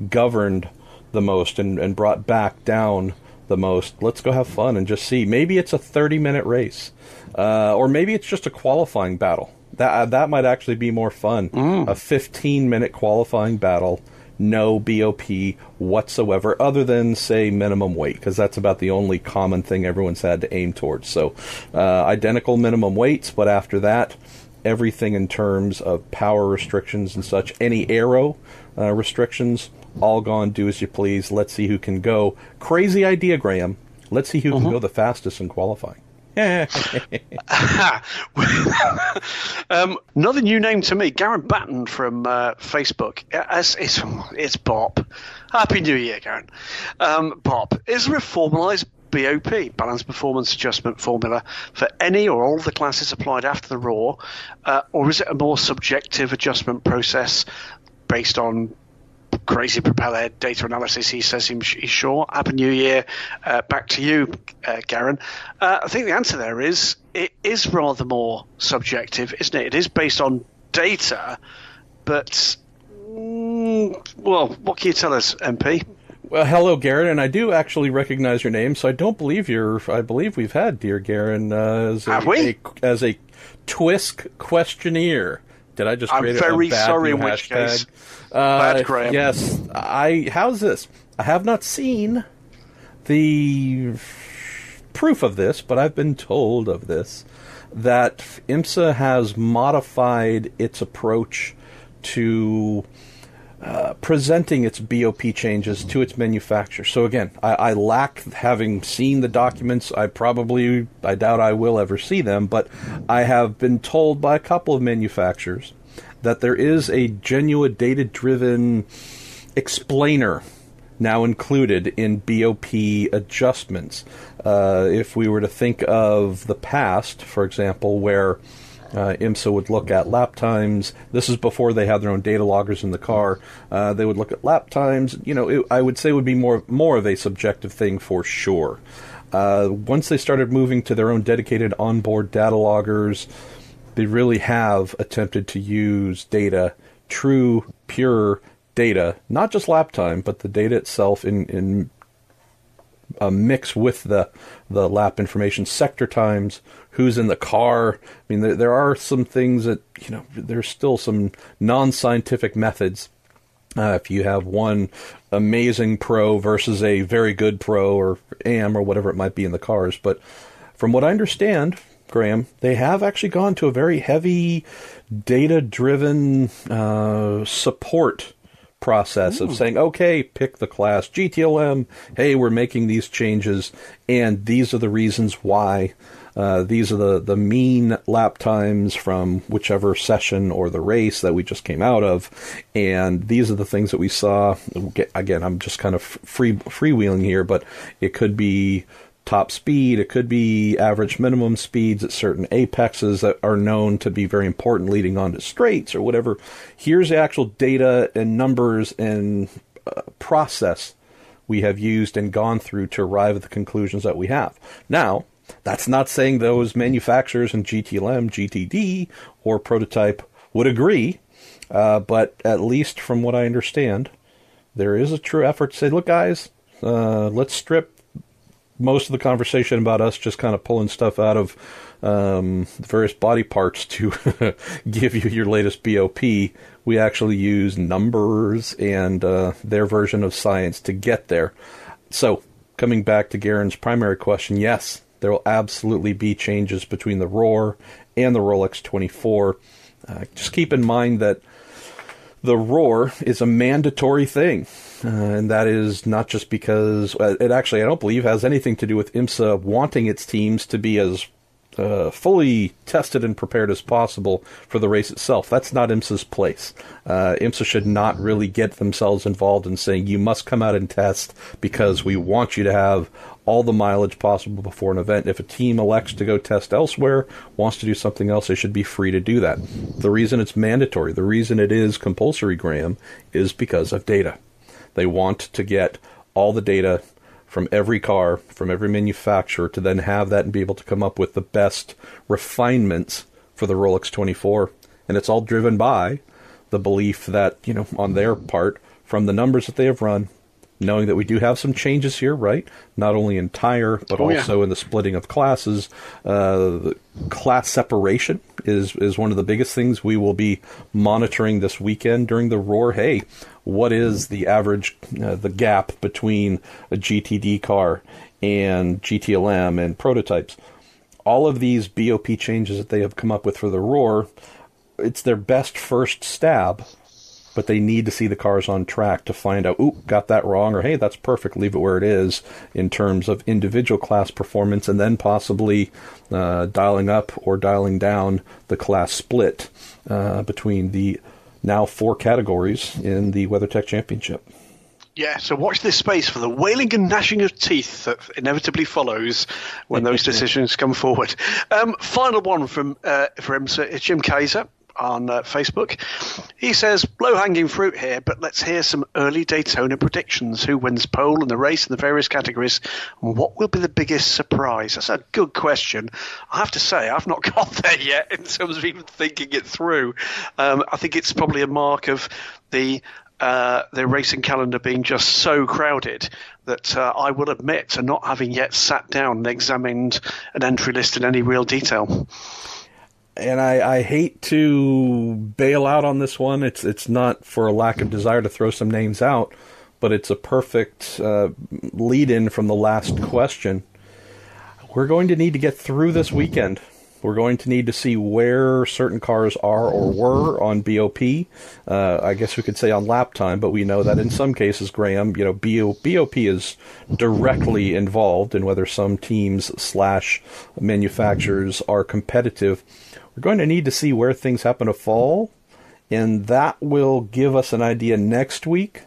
governed the most and brought back down the most. Let's go have fun and just see. Maybe it's a 30-minute race. Or maybe it's just a qualifying battle. That might actually be more fun. A 15-minute qualifying battle, no BOP whatsoever, other than, say, minimum weight, because that's about the only common thing everyone's had to aim towards. So identical minimum weights, but after that, everything in terms of power restrictions and such, any aero restrictions, all gone, do as you please. Let's see who can go. Crazy idea, Graham. Let's see who can go the fastest in qualifying. Another new name to me, Garen Batten from Facebook. It's Bob. Happy New Year, Garen. Bob, is there a formalised BOP, Balanced Performance Adjustment Formula, for any or all the classes applied after the RAW, or is it a more subjective adjustment process based on crazy propeller data analysis? He says he's sure. Happy New Year. Back to you, Garen. I think the answer there is it is rather more subjective, isn't it? It is based on data, but, well, what can you tell us, MP? Well, hello, Garen, and I do actually recognize your name, so I don't believe I believe we've had Dear Garen as a Twisk questionnaire. Did I just create a bad very sorry in which hashtag? Case. Bad Graham. Yes. How's this? I have not seen the proof of this, but I've been told of this, that IMSA has modified its approach to presenting its BOP changes to its manufacturer. So again, I lack having seen the documents. I doubt I will ever see them, but I have been told by a couple of manufacturers that there is a genuine data-driven explainer now included in BOP adjustments. If we were to think of the past, for example, where IMSA would look at lap times. This is before they had their own data loggers in the car. They would look at lap times. I would say it would be more of a subjective thing for sure. Once they started moving to their own dedicated onboard data loggers, they really have attempted to use data, true, pure data, not just lap time, but the data itself in a mix with the lap information, sector times, who's in the car. I mean, there are some things that, there's still some non-scientific methods. If you have one amazing pro versus a very good pro or AM or whatever it might be in the cars. But from what I understand, Graham, they have actually gone to a very heavy data-driven support process of saying, okay, pick the class GTLM, hey, we're making these changes, and these are the reasons why. These are the mean lap times from whichever session or the race that we just came out of, and these are the things that we saw. Again, I'm just kind of freewheeling here, but it could be top speed, it could be average minimum speeds at certain apexes that are known to be very important leading on to straights or whatever. Here's the actual data and numbers and process we have used and gone through to arrive at the conclusions that we have. Now, that's not saying those manufacturers in GTLM, GTD, or Prototype would agree, but at least from what I understand, there is a true effort to say, look guys, let's strip most of the conversation about us just kind of pulling stuff out of the various body parts to give you your latest BOP. We actually use numbers and their version of science to get there. So, coming back to Garen's primary question, yes, there will absolutely be changes between the Roar and the Rolex 24. Just keep in mind that the Roar is a mandatory thing. And that is not just because it actually, I don't believe, has anything to do with IMSA wanting its teams to be as fully tested and prepared as possible for the race itself. That's not IMSA's place. IMSA should not really get themselves involved in saying you must come out and test because we want you to have all the mileage possible before an event. If a team elects to go test elsewhere, wants to do something else, they should be free to do that. The reason it's mandatory, the reason it is compulsory, Graham, is because of data. They want to get all the data from every car, from every manufacturer, to then have that and be able to come up with the best refinements for the Rolex 24. And it's all driven by the belief that, on their part, from the numbers that they have run, knowing that we do have some changes here, right? Not only in tire, but also in the splitting of classes. The class separation is one of the biggest things we will be monitoring this weekend during the Roar. Hey, what is the average, the gap between a GTD car and GTLM and prototypes? All of these BOP changes that they have come up with for the Roar, it's their best first stab, but they need to see the cars on track to find out, ooh, got that wrong, or hey, that's perfect, leave it where it is in terms of individual class performance, and then possibly dialing up or dialing down the class split between the now 4 categories in the WeatherTech Championship. Yeah, so watch this space for the wailing and gnashing of teeth that inevitably follows when those decisions come forward. Final one from for IMSA is Jim Kaiser on Facebook. He says, low-hanging fruit here, but let's hear some early Daytona predictions. Who wins pole and the race in the various categories, and what will be the biggest surprise? That's a good question. I have to say, I've not got there yet in terms of even thinking it through. I think it's probably a mark of the racing calendar being just so crowded that I will admit to not having yet sat down and examined an entry list in any real detail. And I hate to bail out on this one. It's not for a lack of desire to throw some names out, but it's a perfect lead-in from the last question. We're going to need to get through this weekend. We're going to need to see where certain cars are or were on BOP. I guess we could say on lap time, but we know that in some cases, Graham, BOP is directly involved in whether some teams / manufacturers are competitive. We're going to need to see where things happen to fall, and that will give us an idea next week.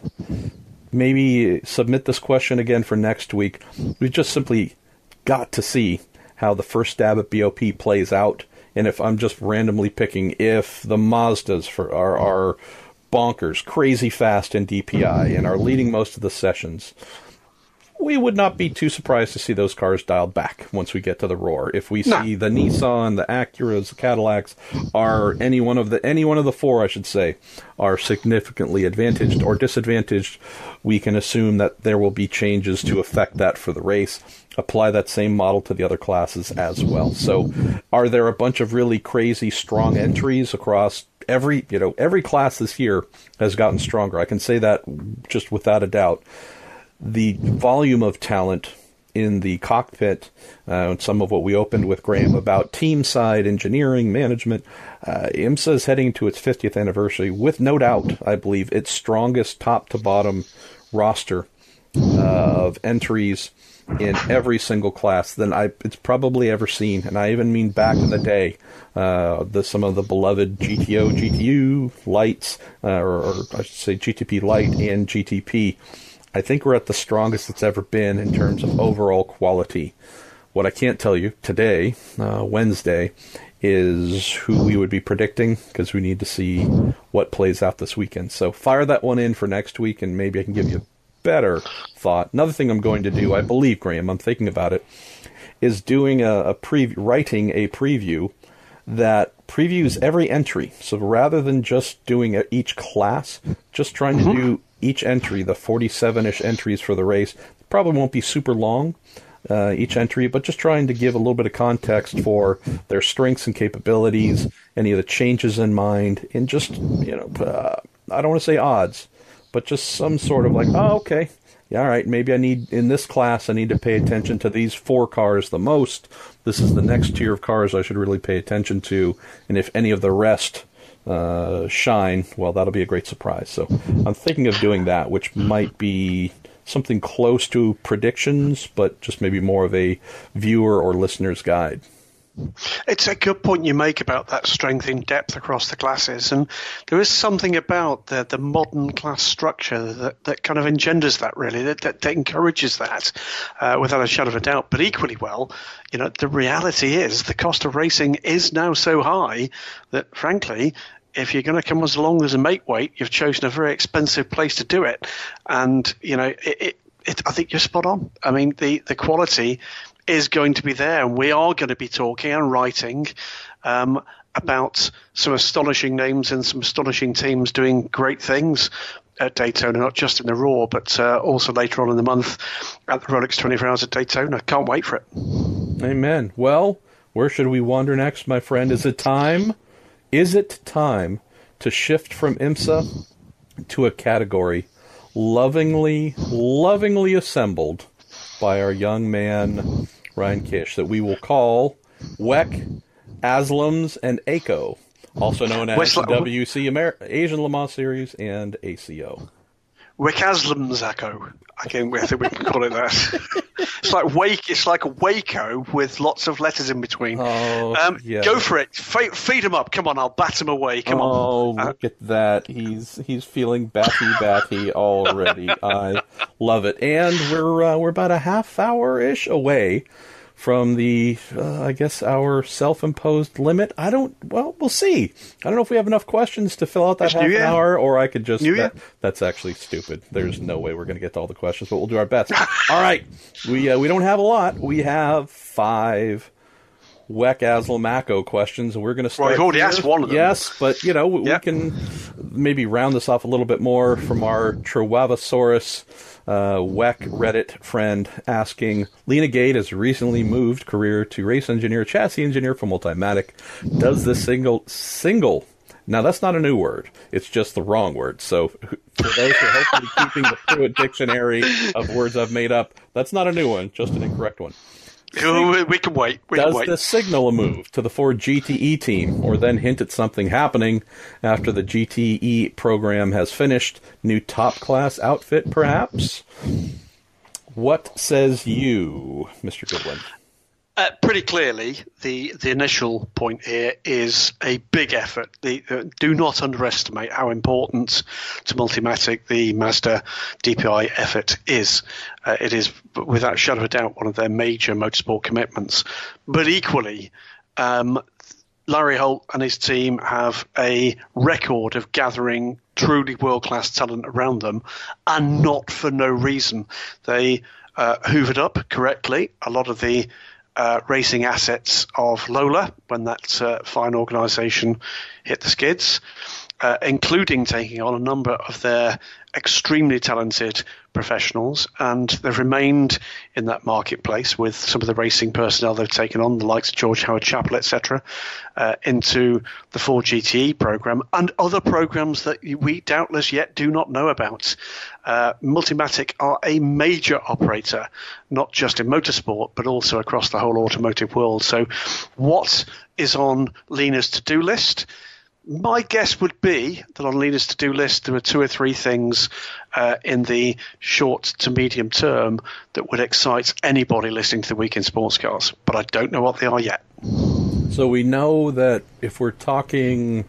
Maybe submit this question again for next week. We've just simply got to see how the first stab at BOP plays out, and if I'm just randomly picking, if the Mazdas are bonkers, crazy fast in DPI, and are leading most of the sessions, we would not be too surprised to see those cars dialed back once we get to the Roar. If we see the Nissan, the Acuras, the Cadillacs, are any one of the 4, I should say, are significantly advantaged or disadvantaged, we can assume that there will be changes to affect that for the race. Apply that same model to the other classes as well. So, are there a bunch of really crazy strong entries across every class this year has gotten stronger? I can say that just without a doubt. The volume of talent in the cockpit, some of what we opened with, Graham, about team side, engineering, management. IMSA is heading to its 50th anniversary with no doubt, I believe, its strongest top to bottom roster of entries, in every single class than it's probably ever seen. And I even mean back in the day, some of the beloved GTU lights, or I should say GTP Light and GTP. I think we're at the strongest it's ever been in terms of overall quality. What I can't tell you today, Wednesday, is who we would be predicting, because we need to see what plays out this weekend. So fire that one in for next week, and maybe I can give you a better thought. Another thing I'm going to do, I believe, Graham, I'm thinking about it, is doing writing a preview that previews every entry. So rather than just doing each class, just trying to do each entry, the 47-ish entries for the race. Probably won't be super long, each entry, but just trying to give a little bit of context for their strengths and capabilities, any of the changes in mind, and just, I don't want to say odds, but just some sort of like, oh, okay, yeah, all right, maybe in this class, I need to pay attention to these 4 cars the most. This is the next tier of cars I should really pay attention to, and if any of the rest shine, well, that'll be a great surprise. So I'm thinking of doing that, which might be something close to predictions, but just maybe more of a viewer or listener's guide. It's a good point you make about that strength in depth across the classes, and there is something about the modern class structure that kind of engenders that, really, that encourages that, without a shadow of a doubt. But equally well, the reality is the cost of racing is now so high that, frankly, if you're going to come as long as a make weight, you've chosen a very expensive place to do it. And, I think you're spot on. I mean, the quality is going to be there, and we are going to be talking and writing about some astonishing names and some astonishing teams doing great things at Daytona, not just in the Raw, but also later on in the month at the Rolex 24 Hours at Daytona. Can't wait for it. Amen. Well, where should we wander next, my friend? Is it time to shift from IMSA to a category lovingly assembled by our young man, Ryan Kish, that we will call WEC, AsLMS, and ACO, also known as the WC Asian Le Mans Series and ACO. WEC, AsLMS, ACO. I think we can call it that. It's like a Waco with lots of letters in between. Oh, yeah. Go for it. Feed him up. Come on, I'll bat him away. Come on. Oh, look at that. He's feeling batty already. I love it. And we're about a half hour-ish away from the, I guess, our self-imposed limit. We'll see. I don't know if we have enough questions to fill out that half an hour, or I could just, that's actually stupid. There's no way we're going to get to all the questions, but we'll do our best. All right. We don't have a lot. We have 5 WEC, AsLMS, ACO questions, and we're going to start. Well, we've already asked one of them. Yes, but, we can maybe round this off a little bit more from our Trewavasaurus WEC Reddit friend asking, Lena Gate has recently moved career to race engineer, chassis engineer for Multimatic. Does this single, now that's not a new word, it's just the wrong word. So for those who are hopefully keeping the Pruett dictionary of words I've made up, that's not a new one, just an incorrect one. We can wait. Does this signal a move to the Ford GTE team, or then hint at something happening after the GTE program has finished? New top-class outfit, perhaps? What says you, Mr. Goodwin? Pretty clearly, the initial point here is a big effort. Do not underestimate how important to Multimatic the Mazda DPI effort is. It is, without a shadow of a doubt, one of their major motorsport commitments. But equally, Larry Holt and his team have a record of gathering truly world-class talent around them, and not for no reason. They hoovered up correctly a lot of the racing assets of Lola when that fine organisation hit the skids, including taking on a number of their extremely talented professionals, and they've remained in that marketplace with some of the racing personnel they've taken on, the likes of George Howard Chapel, etc., into the Ford GTE program and other programs that we doubtless yet do not know about. Multimatic are a major operator, not just in motorsport, but also across the whole automotive world. So what is on Lena's to-do list? My guess would be that on Lena's to-do list there are 2 or 3 things in the short to medium term that would excite anybody listening to the Week in Sports Cars, but I don't know what they are yet. So we know that if we're talking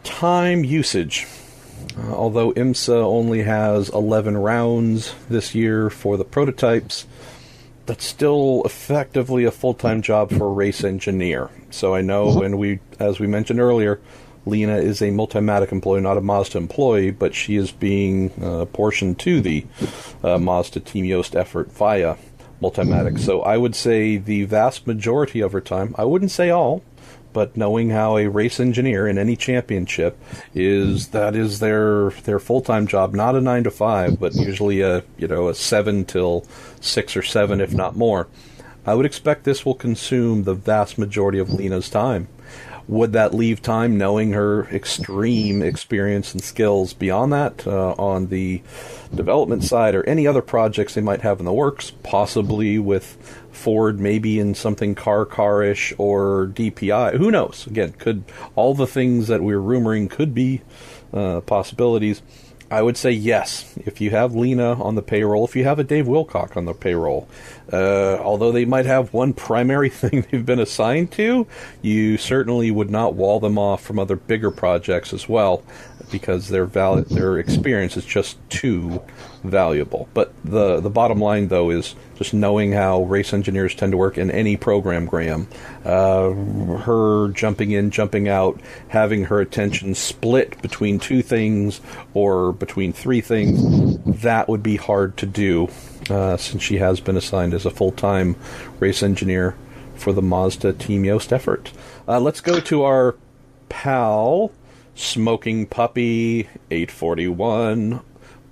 time usage, although IMSA only has 11 rounds this year for the prototypes, that's still effectively a full-time job for a race engineer. So I know, and as we mentioned earlier, Lena is a Multimatic employee, not a Mazda employee, but she is being apportioned to the Mazda Team Yost effort via Multimatic. So I would say the vast majority of her time, I wouldn't say all, but knowing how a race engineer in any championship is their full-time job, not a 9 to 5, but usually a 7 till 6 or 7, if not more. I would expect this will consume the vast majority of Lena's time. Would that leave time, knowing her extreme experience and skills beyond that, on the development side or any other projects they might have in the works, possibly with Ford, maybe in something car-ish or DPI? Who knows? Again, could all the things that we're rumoring could be possibilities. I would say yes. If you have Lena on the payroll, if you have a Dave Wilcock on the payroll, although they might have one primary thing they've been assigned to, you certainly would not wall them off from other bigger projects as well, because their experience is just too valuable. But the bottom line, though, is just knowing how race engineers tend to work in any program, Graham. Her jumping in, jumping out, having her attention split between 2 things or between 3 things, that would be hard to do, since she has been assigned as a full-time race engineer for the Mazda Team Yost effort. Let's go to our pal, Smoking Puppy 841.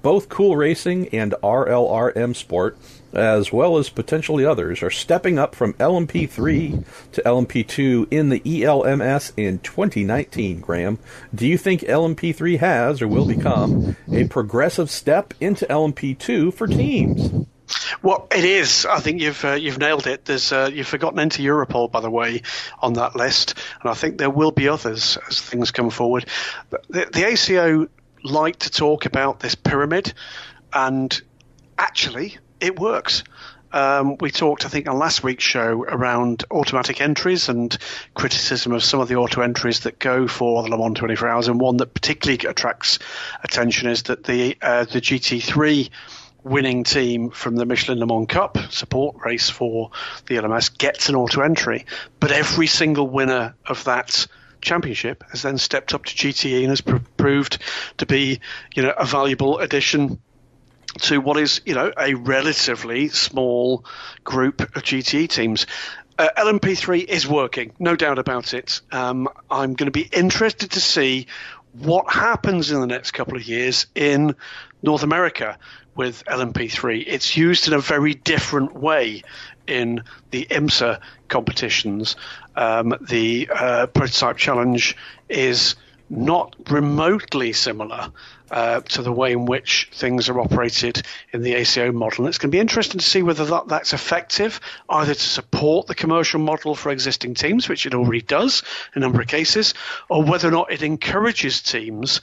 Both Cool Racing and RLRM Sport, as well as potentially others, are stepping up from LMP3 to LMP2 in the ELMS in 2019, Graham. Do you think LMP3 has or will become a progressive step into LMP2 for teams? Well, it is. I think you've nailed it. You've forgotten Enter Europol, by the way, on that list, and I think there will be others as things come forward. The ACO like to talk about this pyramid, and actually it works. We talked, I think, on last week's show around automatic entries and criticism of some of the auto entries that go for the Le Mans 24 Hours, and one that particularly attracts attention is that the GT3 winning team from the Michelin Le Mans Cup support race for the LMS gets an auto entry, but every single winner of that championship has then stepped up to GTE and has proved to be, a valuable addition to what is, a relatively small group of GTE teams. LMP3 is working, no doubt about it. I'm going to be interested to see what happens in the next couple of years in North America with LMP3. It's used in a very different way in the IMSA competitions. The prototype challenge is not remotely similar to the way in which things are operated in the ACO model. And it's going to be interesting to see whether that's effective, either to support the commercial model for existing teams, which it already does in a number of cases, or whether or not it encourages teams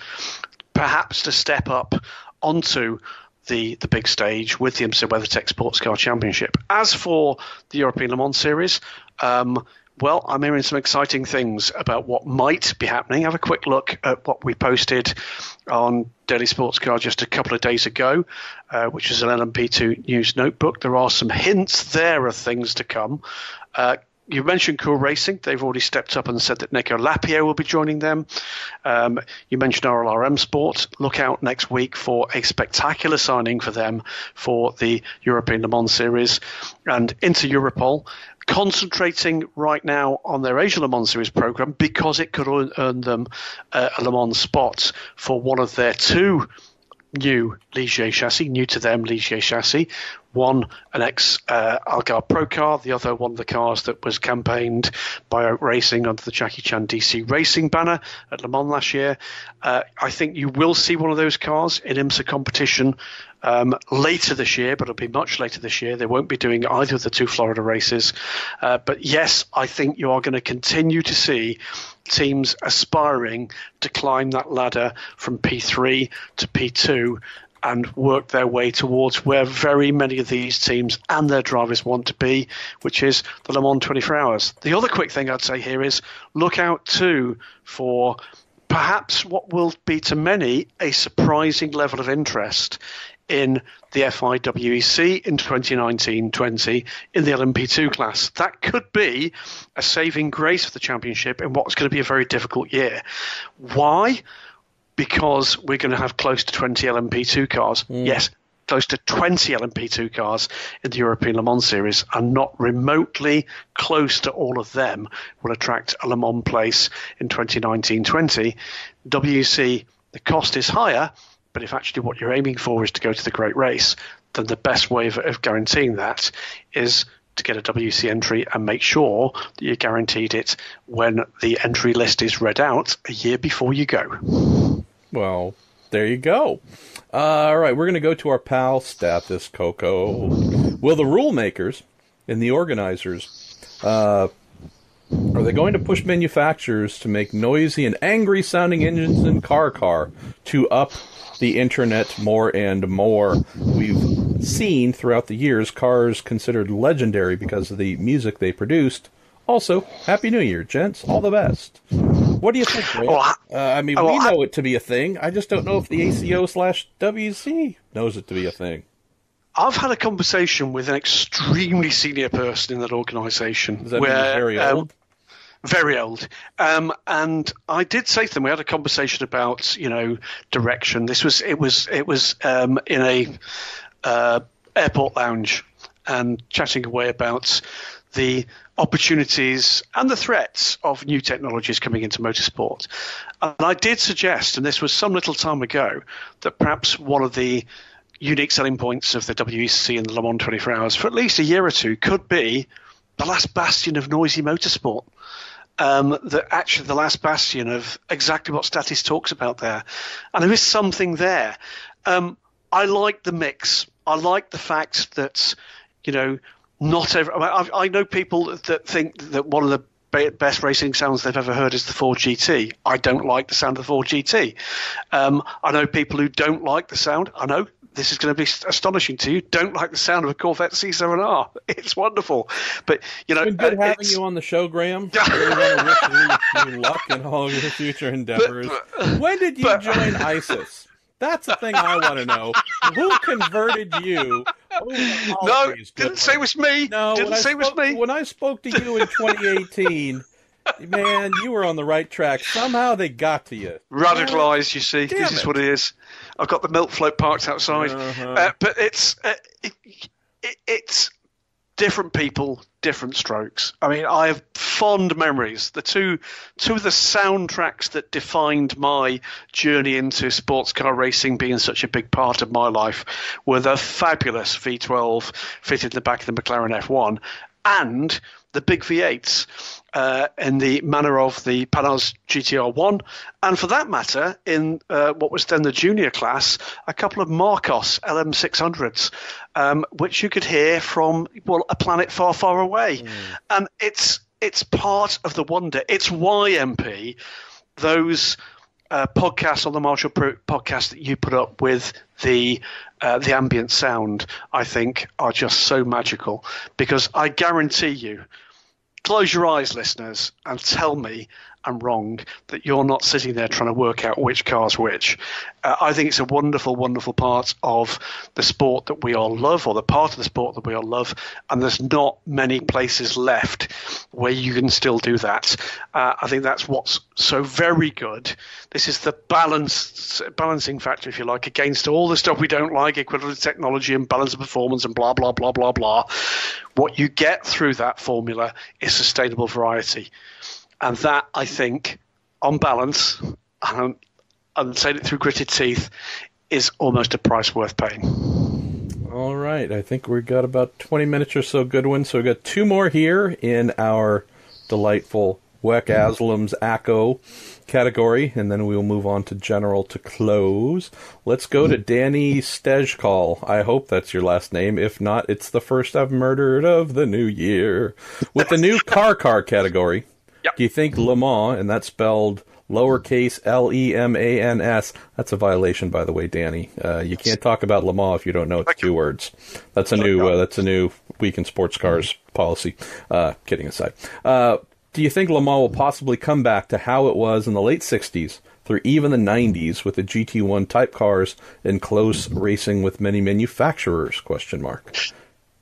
perhaps to step up onto the big stage with the IMSA WeatherTech Sports Car Championship. As for the European Le Mans Series, well, I'm hearing some exciting things about what might be happening. Have a quick look at what we posted on Daily Sports Car just a couple of days ago, which is an LMP2 news notebook. There are some hints there of things to come. You mentioned Cool Racing. They've already stepped up and said that Nico Lapio will be joining them. You mentioned RLRM Sport. Look out next week for a spectacular signing for them for the European Le Mans Series. And Inter Europol, concentrating right now on their Asia Le Mans Series program because it could earn them a Le Mans spot for one of their 2 new Ligier chassis, new to them Ligier chassis. One, an ex-Algarve Pro car, the other one of the cars that was campaigned by Oak Racing under the Jackie Chan DC Racing banner at Le Mans last year. I think you will see one of those cars in IMSA competition later this year, but it'll be much later this year. They won't be doing either of the two Florida races. But yes, I think you are going to continue to see teams aspiring to climb that ladder from P3 to P2 and work their way towards where very many of these teams and their drivers want to be, which is the Le Mans 24 Hours. The other quick thing I'd say here is look out too for perhaps what will be to many a surprising level of interest in the FIWEC in 2019-20 in the LMP2 class. That could be a saving grace for the championship in what's going to be a very difficult year. Why? Because we're going to have close to 20 LMP2 cars. Yes, close to 20 LMP2 cars in the European Le Mans Series, and not remotely close to all of them will attract a Le Mans place in 2019-20. WEC, the cost is higher, but if actually what you're aiming for is to go to the Great Race, then the best way of guaranteeing that is to get a WEC entry and make sure that you're guaranteed it when the entry list is read out a year before you go. Well, there you go. All right, we're going to go to our pal Stathis Coco. Will the rule makers and the organizers, are they going to push manufacturers to make noisy and angry sounding engines in car to up the internet more and more? We've seen throughout the years cars considered legendary because of the music they produced. Also, Happy New Year, gents. All the best. What do you think, Grant? We know it to be a thing. I just don't know if the ACO/WC knows it to be a thing. I've had a conversation with an extremely senior person in that organisation. Does that mean very old? Very old. And I did say to them, we had a conversation about, direction. It was in a airport lounge and chatting away about the opportunities and the threats of new technologies coming into motorsport. And I did suggest, and this was some little time ago, that perhaps one of the unique selling points of the WEC and the Le Mans 24 Hours for at least a year or two could be the last bastion of noisy motorsport. The last bastion of exactly what Stathis talks about there. And there is something there. I like the mix. I like the fact that, not every. I know people that think that one of the best racing sounds they've ever heard is the Ford GT. I don't like the sound of the Ford GT. I know people who don't like the sound. I know this is going to be astonishing to you. Don't like the sound of a Corvette C7R. It's wonderful, but it's been good having you on the show, Graham. I really want to wish you luck in all your future endeavors. When did you join ISIS? That's the thing I want to know. Who converted you? No, didn't say it was me. No, didn't say it was me. When I spoke to you in 2018, man, you were on the right track. Somehow they got to you. Radicalized, you see. This is what it is. I've got the milk float parked outside. But it's different people, different strokes. I mean, I have fond memories. The two of the soundtracks that defined my journey into sports car racing being such a big part of my life were the fabulous V12 fitted in the back of the McLaren F1 and the big V8s in the manner of the Panhard GTR1, and for that matter, in what was then the junior class, a couple of Marcos LM600s, which you could hear from a planet far, far away. And it's part of the wonder. It's why, MP, those podcasts on the Marshall Pruett podcast that you put up with the ambient sound, I think, are just so magical, because I guarantee you, close your eyes, listeners, and tell me I'm wrong, that you're not sitting there trying to work out which car's which. I think it's a wonderful, wonderful part of the sport that we all love, or the part of the sport that we all love, and there's not many places left where you can still do that. I think that's what's so very good. This is the balancing factor, if you like, against all the stuff we don't like, equivalent technology and balance of performance and blah, blah, blah, blah, blah. What you get through that formula is sustainable variety. And that, I think, on balance, and saying it through gritted teeth, is almost a price worth paying. All right. I think we've got about 20 minutes or so, Goodwin. So we've got 2 more here in our delightful WEC AsLMS ACO category, and then we will move on to general to close. Let's go to Danny Stejkal. I hope that's your last name. If not, it's the first I've murdered of the new year. With the new car category, Yep. Do you think Le Mans, and that's spelled lowercase LEMANS, that's a violation, by the way, Danny. You can't talk about Le Mans if you don't know it's 2 words. That's a new Week in Sports Cars policy. Kidding aside. Do you think Le Mans will possibly come back to how it was in the late 60s through even the 90s with the GT1 type cars and close racing with many manufacturers? Question mark.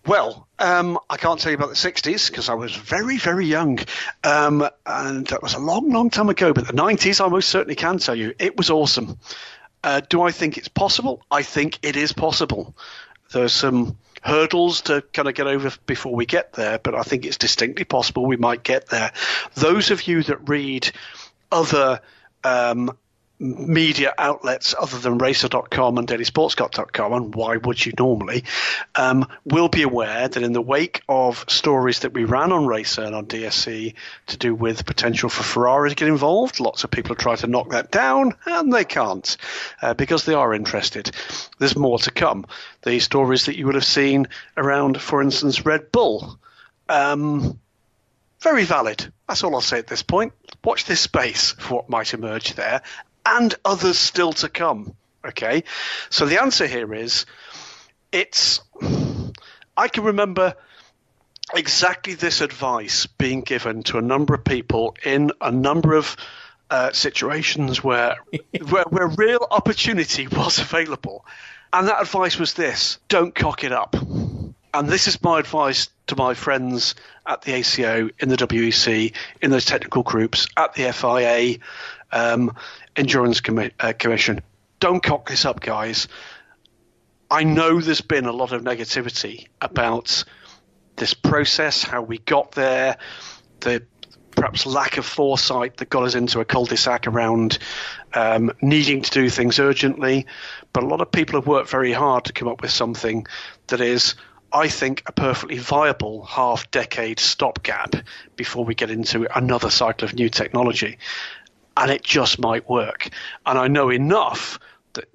Well, I can't tell you about the 60s because I was very, very young. And that was a long, long time ago. But the 90s, I most certainly can tell you. It was awesome. Do I think it's possible? I think it is possible. There's some hurdles to kind of get over before we get there, but I think it's distinctly possible we might get there. Those of you that read other media outlets other than racer.com and dailysportscart.com, and why would you normally, will be aware that in the wake of stories that we ran on Racer and on DSC to do with potential for Ferrari to get involved, lots of people have tried to knock that down, and they can't because they are interested. There's more to come. The stories that you would have seen around, for instance, Red Bull, very valid. That's all I'll say at this point. Watch this space for what might emerge there, and others still to come. Okay, so the answer here is, I can remember exactly this advice being given to a number of people in a number of situations where real opportunity was available, and that advice was this: don't cock it up. And this is my advice to my friends at the ACO, in the WEC, in those technical groups, at the FIA, Endurance Commission. Don't cock this up, guys. I know there's been a lot of negativity about this process, how we got there, the perhaps lack of foresight that got us into a cul-de-sac around needing to do things urgently. But a lot of people have worked very hard to come up with something that is, I think, a perfectly viable half-decade stopgap before we get into another cycle of new technology. And it just might work. And I know enough that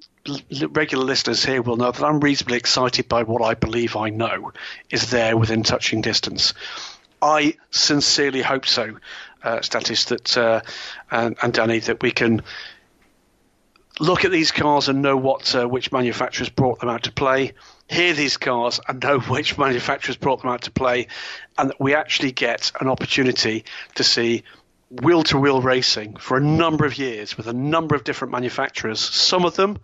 regular listeners here will know that I'm reasonably excited by what I believe I know is there within touching distance. I sincerely hope so, Statis, that and Danny, that we can look at these cars and know which manufacturers brought them out to play, hear these cars and know which manufacturers brought them out to play, and that we actually get an opportunity to see wheel-to-wheel racing for a number of years with a number of different manufacturers. Some of them,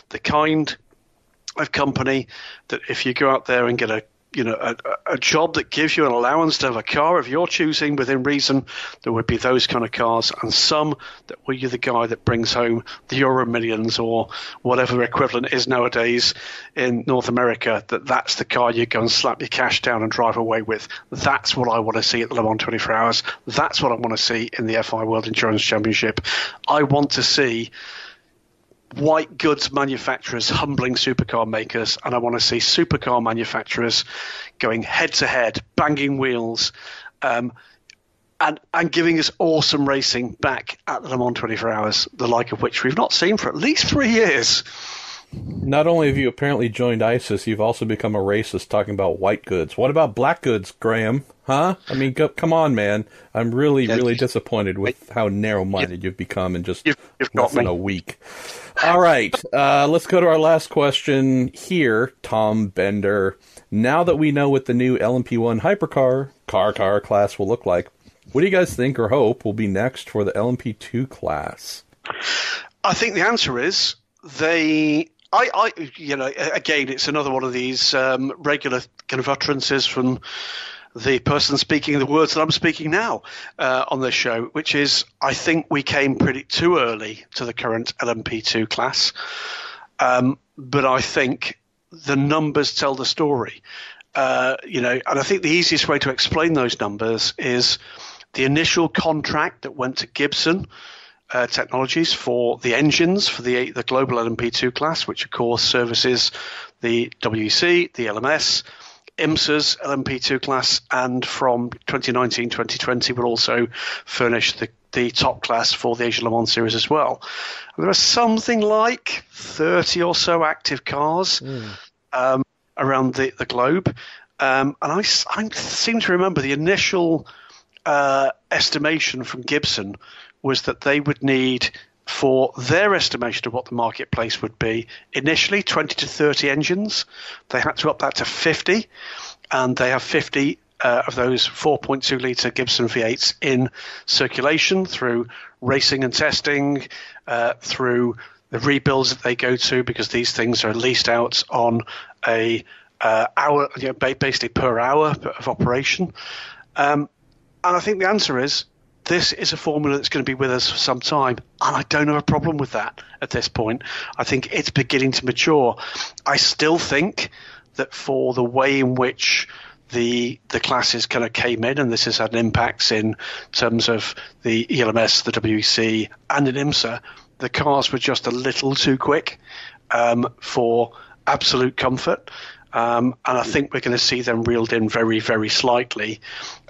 the kind of company that if you go out there and get a job that gives you an allowance to have a car of your choosing within reason, there would be those kind of cars, and some that were you the guy that brings home the Euro Millions or whatever equivalent is nowadays in North America, that's the car you go and slap your cash down and drive away with. That's what I want to see at the Le Mans 24 Hours. That's what I want to see in the FI World Endurance Championship. I want to see white goods manufacturers humbling supercar makers, and I want to see supercar manufacturers going head to head, banging wheels, and giving us awesome racing back at the Le Mans 24 Hours, the like of which we've not seen for at least 3 years. Not only have you apparently joined ISIS, you've also become a racist talking about white goods. What about black goods, Graham? Huh? I mean, come on, man. I'm really disappointed with how narrow-minded you've become in just less than a week. All right, let's go to our last question here, Tom Bender. Now that we know what the new LMP1 hypercar car class will look like, what do you guys think or hope will be next for the LMP2 class? I think the answer is again, it's another one of these regular kind of utterances from the person speaking the words that I'm speaking now on this show, which is, I think we came pretty too early to the current LMP2 class. But I think the numbers tell the story. And I think the easiest way to explain those numbers is the initial contract that went to Gibson technologies for the engines for the global LMP2 class, which of course services the WEC, the LMS, IMSA's LMP2 class, and from 2019-2020 will also furnish the top class for the AsLMS series as well. And there are something like 30 or so active cars around the globe. And I seem to remember the initial estimation from Gibson was that they would need, for their estimation of what the marketplace would be, initially 20 to 30 engines. They had to up that to 50, and they have 50 of those 4.2 litre Gibson V8s in circulation through racing and testing, through the rebuilds that they go to, because these things are leased out on a hour, basically per hour of operation. And I think the answer is, this is a formula that's going to be with us for some time, and I don't have a problem with that at this point. I think it's beginning to mature. I still think that for the way in which the classes kind of came in, and this has had an impact in terms of the ELMS, the WEC, and in IMSA, the cars were just a little too quick for absolute comfort. And I think we're going to see them reeled in very, very slightly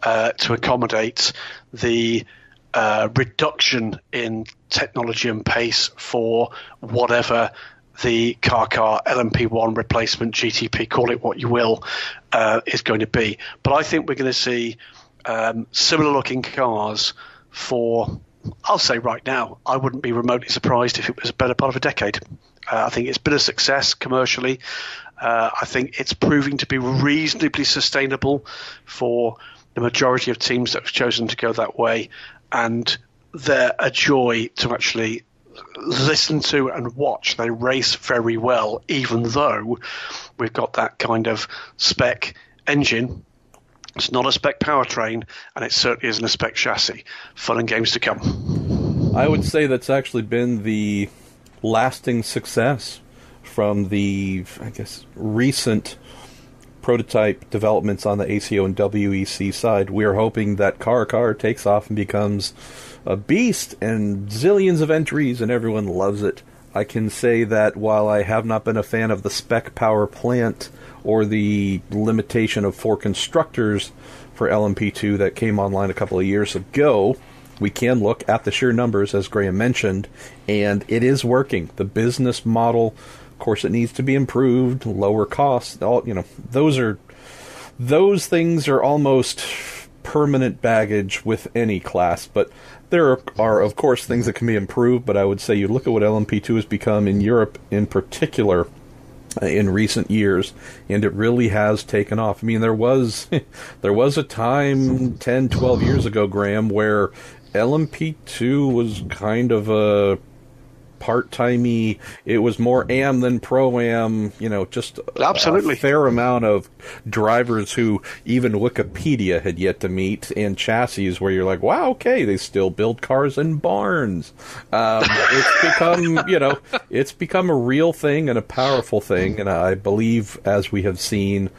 to accommodate the reduction in technology and pace for whatever the car LMP1 replacement, GTP, call it what you will, is going to be. But I think we're going to see similar looking cars for, I'll say right now, I wouldn't be remotely surprised if it was a better part of a decade. I think it's been a success commercially. I think it's proving to be reasonably sustainable for the majority of teams that have chosen to go that way, and they're a joy to actually listen to and watch. They race very well, even though we've got that kind of spec engine. It's not a spec powertrain, and it certainly isn't a spec chassis. Fun and games to come. I would say that's actually been the lasting success from the, I guess, recent prototype developments on the ACO and WEC side. We're hoping that car takes off and becomes a beast and zillions of entries and everyone loves it. I can say that while I have not been a fan of the spec power plant or the limitation of 4 constructors for LMP2 that came online a couple of years ago, we can look at the sheer numbers, as Graham mentioned, and it is working. The business model, of course, it needs to be improved, lower costs. All, those things are almost permanent baggage with any class, but there are, of course, things that can be improved. But I would say you look at what LMP2 has become in Europe in particular in recent years, and it really has taken off. I mean, there was a time 10, 12 years ago, Graham, where LMP2 was kind of a part-timey. It was more AM than pro-am, just absolutely a fair amount of drivers who even Wikipedia had yet to meet, and chassis where you're like, wow, okay, they still build cars in barns. It's become, it's become a real thing and a powerful thing, and I believe, as we have seen,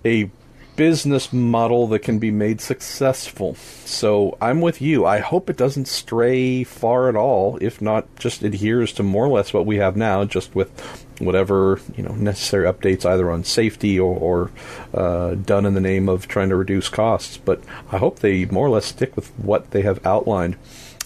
a business model that can be made successful. So I'm with you. I hope it doesn't stray far at all, if not just adheres to more or less what we have now, just with whatever necessary updates either on safety or done in the name of trying to reduce costs. But I hope they more or less stick with what they have outlined.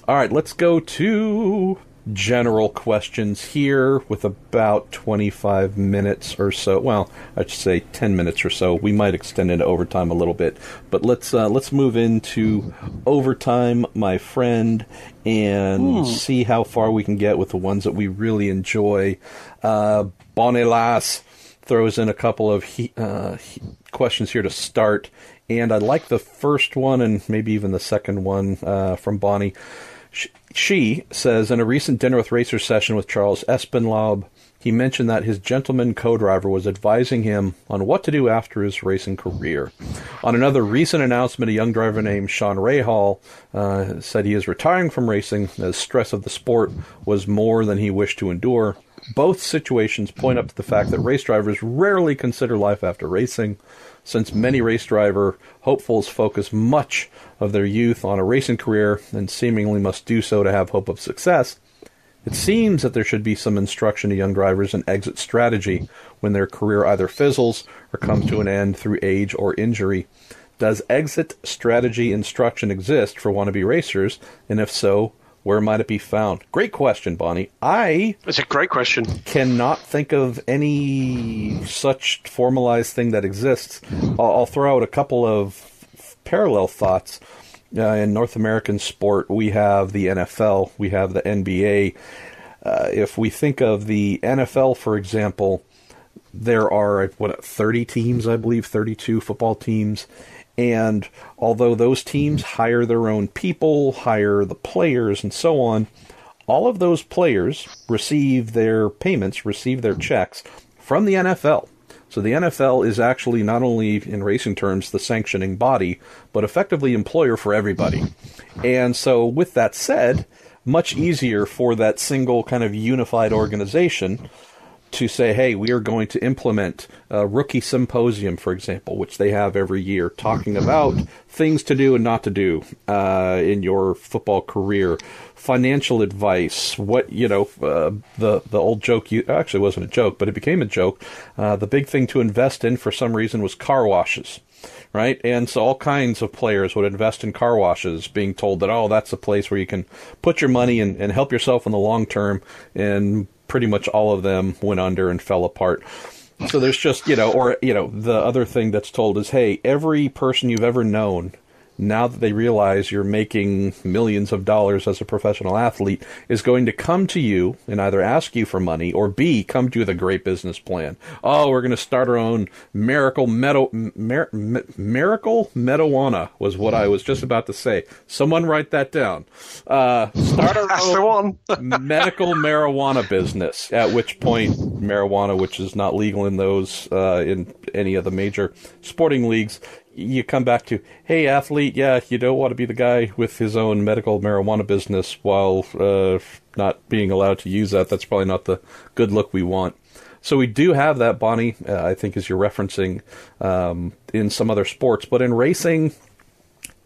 All right, let's go to general questions here with about 25 minutes or so. Well, I should say 10 minutes or so. We might extend into overtime a little bit, but let's move into overtime, my friend, and see how far we can get with the ones that we really enjoy. Bonelas throws in a couple of questions here to start, and I like the first one and maybe even the second one from Bonnie. She says, in a recent Dinner with Racers session with Charles Espenlaub, he mentioned that his gentleman co-driver was advising him on what to do after his racing career. On another recent announcement, a young driver named Sean Rahal said he is retiring from racing as stress of the sport was more than he wished to endure. Both situations point up to the fact that race drivers rarely consider life after racing, since many race driver hopefuls focus much of their youth on a racing career and seemingly must do so to have hope of success. It seems that there should be some instruction to young drivers in exit strategy when their career either fizzles or comes to an end through age or injury. Does exit strategy instruction exist for wannabe racers? And if so, where might it be found? Great question, Bonnie. It's a great question. Cannot think of any such formalized thing that exists. I'll throw out a couple of parallel thoughts. In North American sport, we have the NFL, we have the NBA. If we think of the NFL, for example, there are, 30 teams, I believe, 32 football teams. And although those teams hire their own people, hire the players, and so on, all of those players receive their payments, receive their checks from the NFL. So the NFL is actually not only, in racing terms, the sanctioning body, but effectively employer for everybody. And so with that said, much easier for that single kind of unified organization to say, hey, we are going to implement a rookie symposium, for example, which they have every year, talking about things to do and not to do in your football career, financial advice, the old joke, actually wasn't a joke, but it became a joke. The big thing to invest in for some reason was car washes. Right? And so all kinds of players would invest in car washes, being told that, oh, that's a place where you can put your money and help yourself in the long term. And pretty much all of them went under and fell apart. So there's just, the other thing that's told is, hey, every person you've ever known, now that they realize you're making millions of dollars as a professional athlete, is going to come to you and either ask you for money or B, come to you with a great business plan. Oh, we're going to start our own Miracle Marijuana was what I was just about to say. Someone write that down. Start our own medical marijuana business, at which point marijuana, which is not legal in those in any of the major sporting leagues, you come back to, hey, athlete, yeah, you don't want to be the guy with his own medical marijuana business while not being allowed to use that. That's probably not the good look we want. So we do have that, Bonnie, I think, as you're referencing in some other sports. But in racing,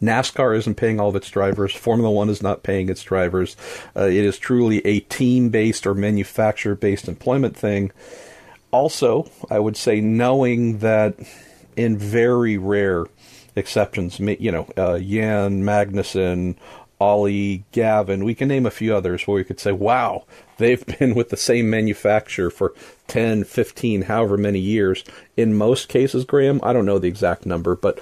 NASCAR isn't paying all of its drivers. Formula One is not paying its drivers. It is truly a team-based or manufacturer-based employment thing. Also, I would say knowing that in very rare exceptions, Jan Magnussen, Ollie, Gavin, we can name a few others where we could say, wow, they've been with the same manufacturer for 10, 15, however many years. In most cases, Graham, I don't know the exact number, but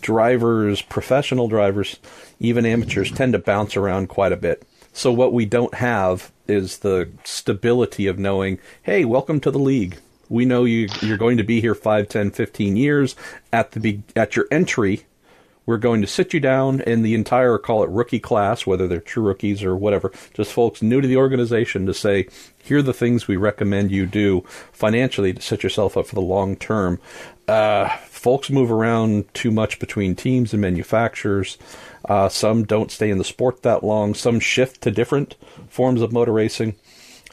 drivers, professional drivers, even amateurs, tend to bounce around quite a bit. So what we don't have is the stability of knowing, hey, welcome to the league. We know you're going to be here 5, 10, 15 years. At your entry, we're going to sit you down in the entire, call it rookie class, whether they're true rookies or whatever, just folks new to the organization, to say, here are the things we recommend you do financially to set yourself up for the long term. Folks move around too much between teams and manufacturers. Some don't stay in the sport that long. Some shift to different forms of motor racing.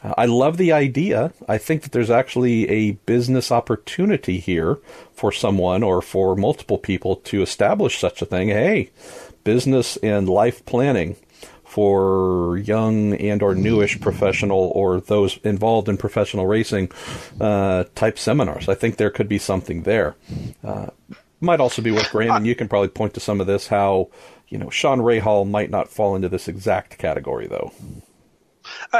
I love the idea. I think that there's actually a business opportunity here for someone or for multiple people to establish such a thing. Hey, business and life planning for young and or newish professional or those involved in professional racing type seminars. I think there could be something there. Might also be worth, Graham, and you can probably point to some of this, how Sean Rahal might not fall into this exact category, though.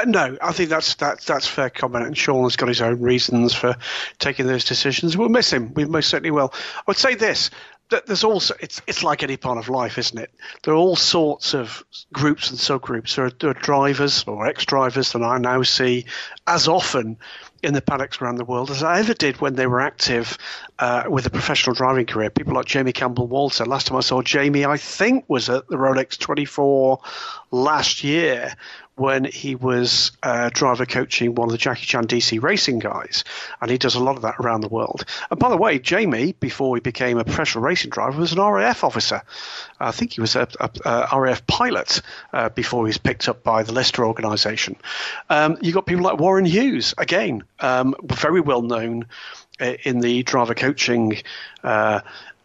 No, I think that's fair comment, and Sean has got his own reasons for taking those decisions. We'll miss him. We most certainly will. I would say this, that there's also, it's like any part of life, isn't it? There are all sorts of groups and subgroups. There are drivers or ex-drivers that I now see as often in the paddocks around the world as I ever did when they were active with a professional driving career. People like Jamie Campbell-Walter. Last time I saw Jamie, I think, was at the Rolex 24 last year, when he was driver coaching one of the Jackie Chan DC racing guys, and he does a lot of that around the world. And by the way, Jamie, before he became a professional racing driver, was an RAF officer. I think he was a RAF pilot before he was picked up by the Leicester organisation. You've got people like Warren Hughes, again, very well known in the driver coaching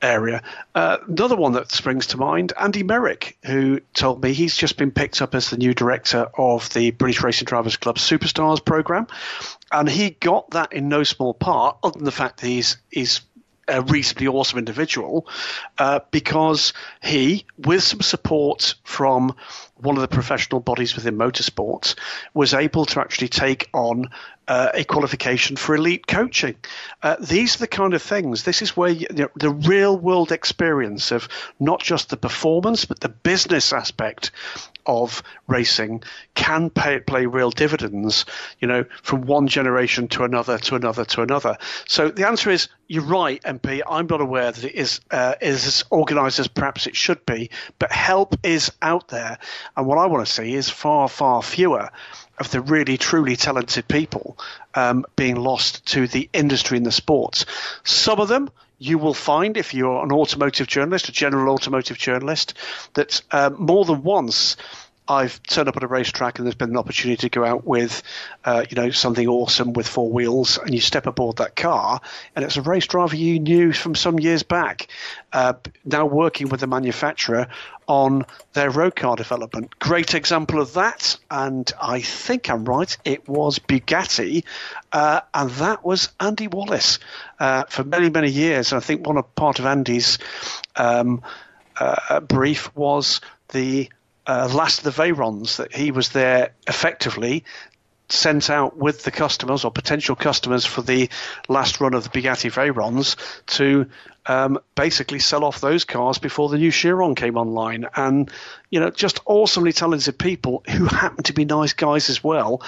area. Another one that springs to mind, Andy Merrick, who told me he's just been picked up as the new director of the British Racing Drivers Club Superstars programme. And he got that in no small part, other than the fact that he's a reasonably awesome individual, because he, with some support from one of the professional bodies within motorsports, was able to actually take on a qualification for elite coaching. These are the kind of things. This is where the real world experience of not just the performance but the business aspect of racing can play real dividends, from one generation to another to another to another. So the answer is, you're right, MP. I'm not aware that it is as organised as perhaps it should be, but help is out there. And what I want to see is far, far fewer of the really, truly talented people being lost to the industry and the sports. Some of them you will find, if you're an automotive journalist, a general automotive journalist, that more than once I've turned up at a racetrack and there's been an opportunity to go out with, something awesome with four wheels, and you step aboard that car, and it's a race driver you knew from some years back, now working with the manufacturer on their road car development. Great example of that, and I think I'm right, it was Bugatti, and that was Andy Wallace for many, many years. And I think part of Andy's brief was the last of the Veyrons, that he was there effectively sent out with the customers or potential customers for the last run of the Bugatti Veyrons to basically sell off those cars before the new Chiron came online. And, just awesomely talented people who happen to be nice guys as well,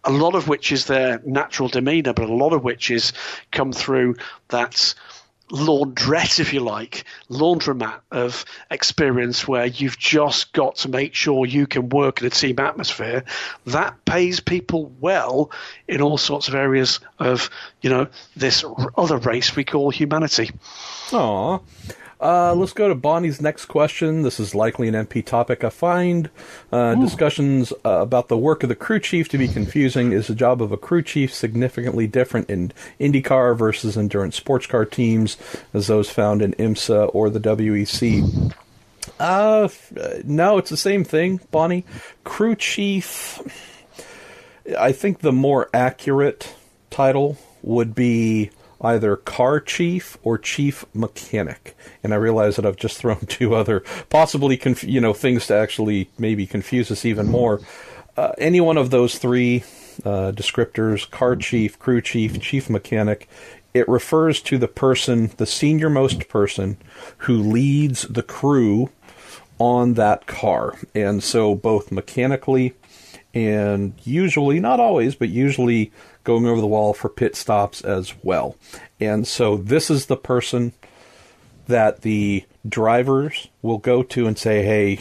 a lot of which is their natural demeanour, but a lot of which is come through that laundrette, if you like, laundromat of experience where you've just got to make sure you can work in a team atmosphere. That pays people well in all sorts of areas of, this other race we call humanity. Aw. Let's go to Bonnie's next question. This is likely an MP topic. I find discussions about the work of the crew chief to be confusing. Is the job of a crew chief significantly different in IndyCar versus endurance sports car teams as those found in IMSA or the WEC? No, it's the same thing, Bonnie. Crew chief, I think the more accurate title would be either car chief or chief mechanic. And I realize that I've just thrown two other possibly things to actually maybe confuse us even more. Any one of those three descriptors, car chief, crew chief, chief mechanic, it refers to the person, the senior-most person who leads the crew on that car. And so both mechanically and usually, not always, but usually going over the wall for pit stops as well. And so this is the person that the drivers will go to and say, hey,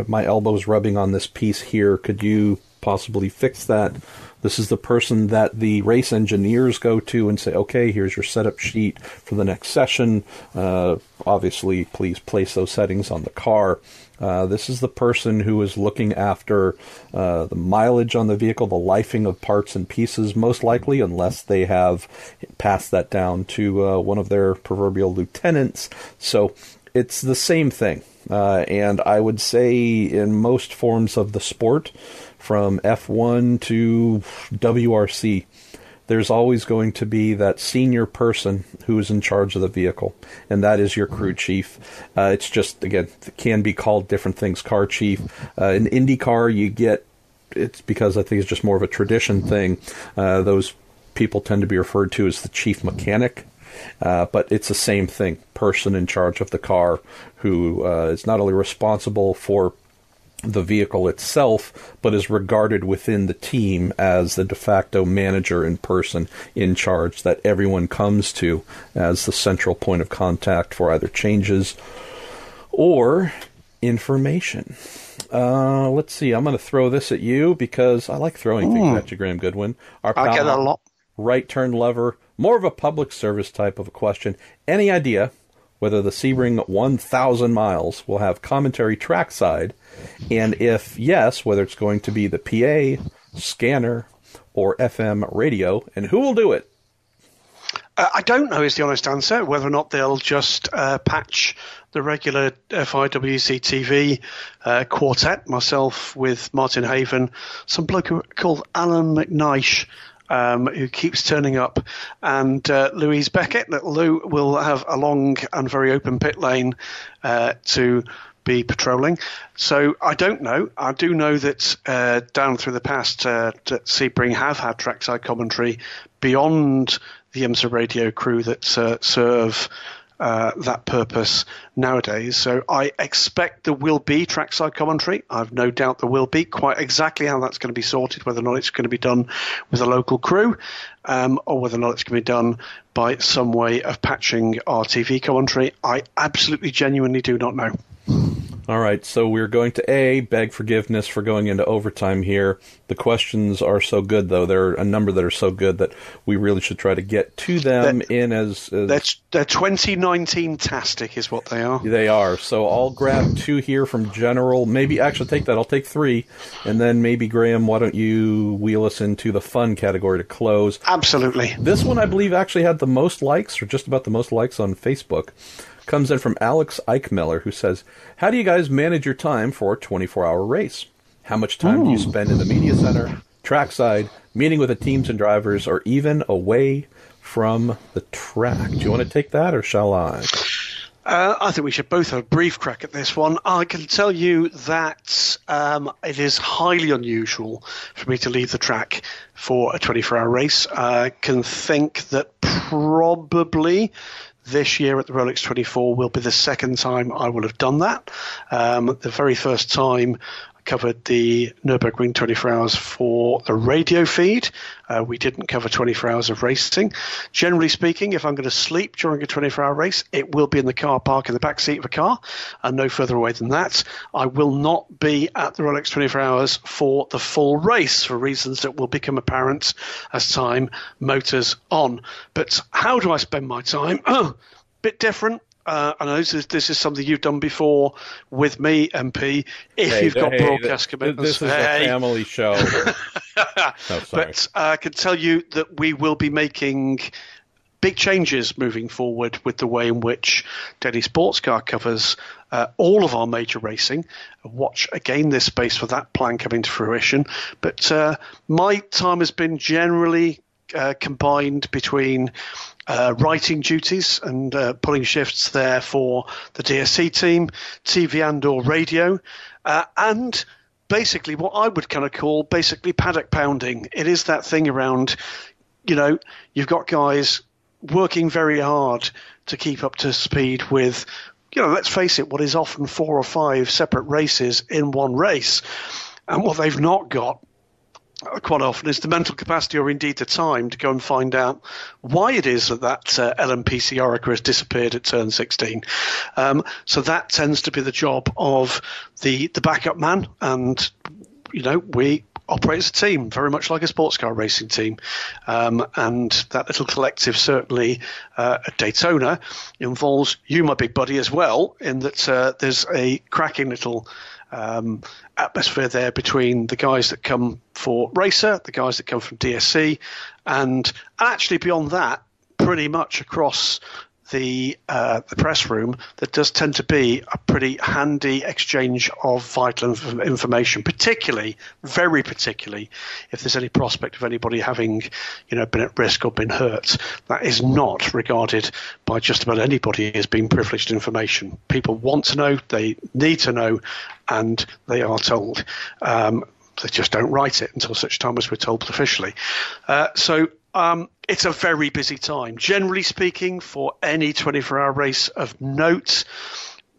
my elbow's rubbing on this piece here. Could you possibly fix that? This is the person that the race engineers go to and say, okay, here's your setup sheet for the next session. Obviously, please place those settings on the car. This is the person who is looking after the mileage on the vehicle, the lifing of parts and pieces, most likely, unless they have passed that down to one of their proverbial lieutenants. So it's the same thing. And I would say in most forms of the sport, from F1 to WRC, there's always going to be that senior person who is in charge of the vehicle, and that is your crew chief. It's just, again, it can be called different things, car chief. In IndyCar, it's because I think it's just more of a tradition thing. Those people tend to be referred to as the chief mechanic, but it's the same thing, person in charge of the car who is not only responsible for the vehicle itself, but is regarded within the team as the de facto manager in person in charge that everyone comes to as the central point of contact for either changes or information. Let's see. I'm going to throw this at you because I like throwing things at you, Graham Goodwin. Our I get that a lot. Right turn lever, more of a public service type of a question. Any idea whether the Sebring 1,000 miles will have commentary trackside? And if yes, whether it's going to be the PA, scanner, or FM radio, and who will do it? I don't know is the honest answer, whether or not they'll just patch the regular FIWC TV quartet, myself with Martin Haven, some bloke called Alan McNeish, who keeps turning up, and Louise Beckett. Lou will have a long and very open pit lane to be patrolling. So I don't know. I do know that down through the past, that Sebring have had trackside commentary beyond the IMSA radio crew that serve that purpose nowadays. So I expect there will be trackside commentary. I've no doubt there will be. Quite exactly how that's going to be sorted, whether or not it's going to be done with a local crew, or whether or not it's going to be done by some way of patching our TV commentary, I absolutely genuinely do not know. All right, so we're going to beg forgiveness for going into overtime here. The questions are so good, though. There are a number that are so good that we really should try to get to them They're 2019-tastic is what they are. They are. So I'll grab 2 here from general. Maybe, actually, take that. I'll take 3. And then maybe, Graham, why don't you wheel us into the fun category to close? Absolutely. This one, I believe, actually had the most likes, or just about the most likes on Facebook. Comes in from Alex Eichmiller, who says, how do you guys manage your time for a 24-hour race? How much time do you spend in the media center, trackside, meeting with the teams and drivers, or even away from the track? Do you want to take that, or shall I? I think we should both have a brief crack at this one. I can tell you that it is highly unusual for me to leave the track for a 24-hour race. I can think that probably this year at the Rolex 24 will be the second time I will have done that. The very first time I covered the Nürburgring 24 hours for the radio feed. We didn't cover 24 hours of racing. Generally speaking, if I'm going to sleep during a 24-hour race, it will be in the car park in the back seat of a car, and no further away than that. I will not be at the Rolex 24 hours for the full race for reasons that will become apparent as time motors on. But how do I spend my time? Bit different. I know this is something you've done before with me, MP. If you've got broadcast commitments, this is a family show. But I can tell you that we will be making big changes moving forward with the way in which Daily Sports Car covers all of our major racing. Watch again this space for that plan coming to fruition. But my time has been generally combined between writing duties and pulling shifts there for the DSC team, TV and or radio, and basically what I would kind of call basically paddock pounding. It is that thing around, you've got guys working very hard to keep up to speed with, let's face it, what is often 4 or 5 separate races in one race. And what they've not got quite often is the mental capacity or indeed the time to go and find out why it is that LMPC Orica has disappeared at turn 16. So that tends to be the job of the backup man, and we operate as a team, very much like a sports car racing team. And that little collective certainly at Daytona involves you, my big buddy, as well, in that there's a cracking little atmosphere there between the guys that come for Racer, the guys that come from DSC, and actually beyond that, pretty much across the press room, that does tend to be a pretty handy exchange of vital information, very particularly if there's any prospect of anybody having been at risk or been hurt. That is not regarded by just about anybody as being privileged information. People want to know, they need to know, and they are told. They just don't write it until such time as we're told officially. So it's a very busy time. Generally speaking, for any 24-hour race of note,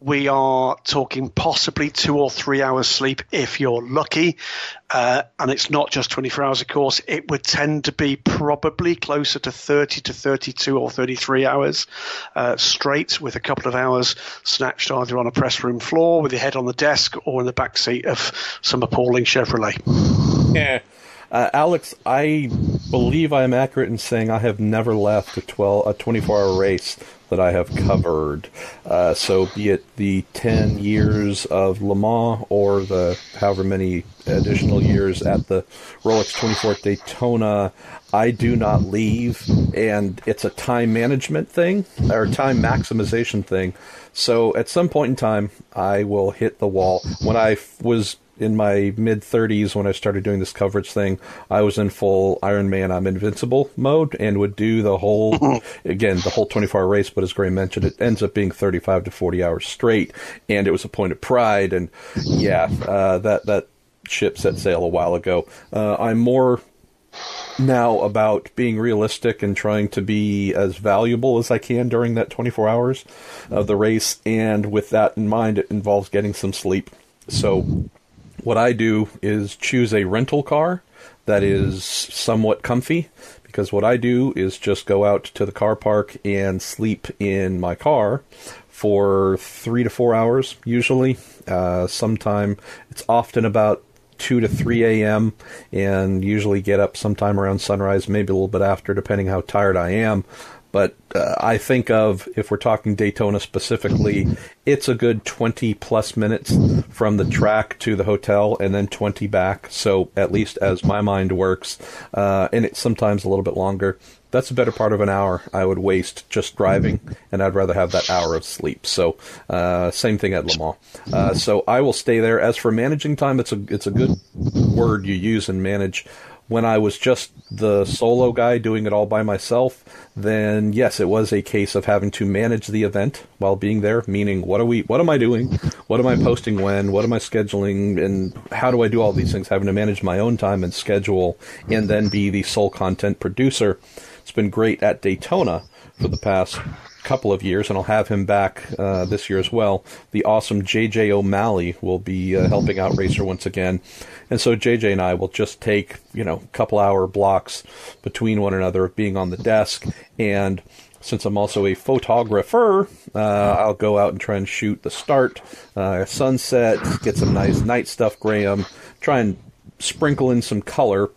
we are talking possibly 2 or 3 hours sleep if you're lucky. And it's not just 24 hours, of course. It would tend to be probably closer to 30 to 32 or 33 hours straight, with a couple of hours snatched either on a press room floor with your head on the desk or in the back seat of some appalling Chevrolet. Yeah. Alex, I believe I'm accurate in saying I have never left a 24-hour race that I have covered. So be it the 10 years of Le Mans or the however many additional years at the Rolex 24 at Daytona, I do not leave, and it's a time management thing, or time maximization thing. So at some point in time, I will hit the wall. When I was in my mid-30s, when I started doing this coverage thing, I was in full Iron Man, I'm invincible mode, and would do the whole 24-hour race, but as Gray mentioned, it ends up being 35 to 40 hours straight, and it was a point of pride, and that ship set sail a while ago. I'm more now about being realistic and trying to be as valuable as I can during that 24 hours of the race, and with that in mind, it involves getting some sleep. So what I do is choose a rental car that is somewhat comfy, because what I do is just go out to the car park and sleep in my car for 3 to 4 hours, usually. It's often about 2 to 3 a.m., and usually get up sometime around sunrise, maybe a little bit after, depending how tired I am. But I think of, if we're talking Daytona specifically, it's a good 20-plus minutes from the track to the hotel, and then 20 back. So at least as my mind works, and it's sometimes a little bit longer. That's a better part of an hour I would waste just driving, and I'd rather have that hour of sleep. So same thing at Le Mans. So I will stay there. As for managing time, it's a good word you use in manage. When I was just the solo guy doing it all by myself, then yes, it was a case of having to manage the event while being there, meaning what am I doing? What am I posting when? What am I scheduling? And how do I do all these things? Having to manage my own time and schedule, and then be the sole content producer. It's been great at Daytona for the past couple of years, and I'll have him back this year as well. The awesome JJ O'Malley will be helping out Racer once again. And so JJ and I will just take, couple hour blocks between one another of being on the desk. And since I'm also a photographer, I'll go out and try and shoot the start, sunset, get some nice night stuff, Graham, try and sprinkle in some color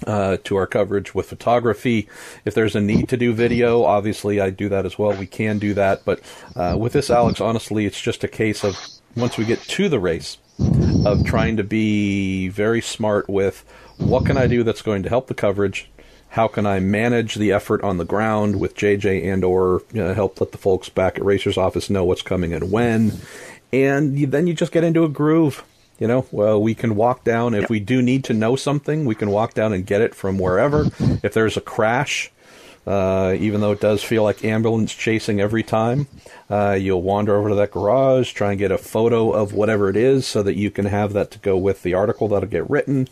to our coverage with photography. If there's a need to do video, obviously I do that as well. We can do that. But with this, Alex, honestly, it's just a case of, once we get to the race, of trying to be very smart with what can I do that's going to help the coverage, how can I manage the effort on the ground with JJ and or help let the folks back at Racer's office know what's coming and when, and then you just get into a groove. We can walk down, if we do need to know something, we can walk down and get it from wherever. If there's a crash, even though it does feel like ambulance chasing every time, you'll wander over to that garage, try and get a photo of whatever it is so that you can have that to go with the article that'll get written.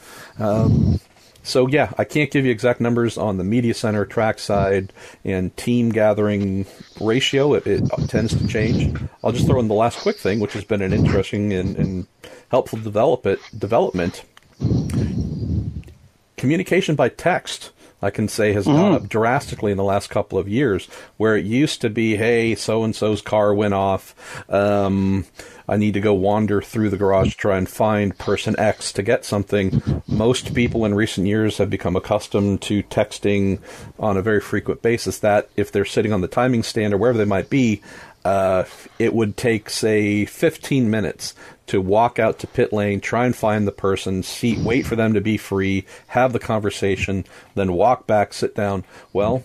So yeah, I can't give you exact numbers on the media center, trackside, and team gathering ratio. It tends to change. I'll just throw in the last quick thing, which has been an interesting and helpful development. Communication by text, I can say, has gone up drastically in the last couple of years, where it used to be, hey, so-and-so's car went off. I need to go wander through the garage to try and find person X to get something. Most people in recent years have become accustomed to texting on a very frequent basis, that if they're sitting on the timing stand or wherever they might be, it would take, say, 15 minutes to walk out to pit lane, try and find the person's seat, wait for them to be free, have the conversation, then walk back, sit down. Well,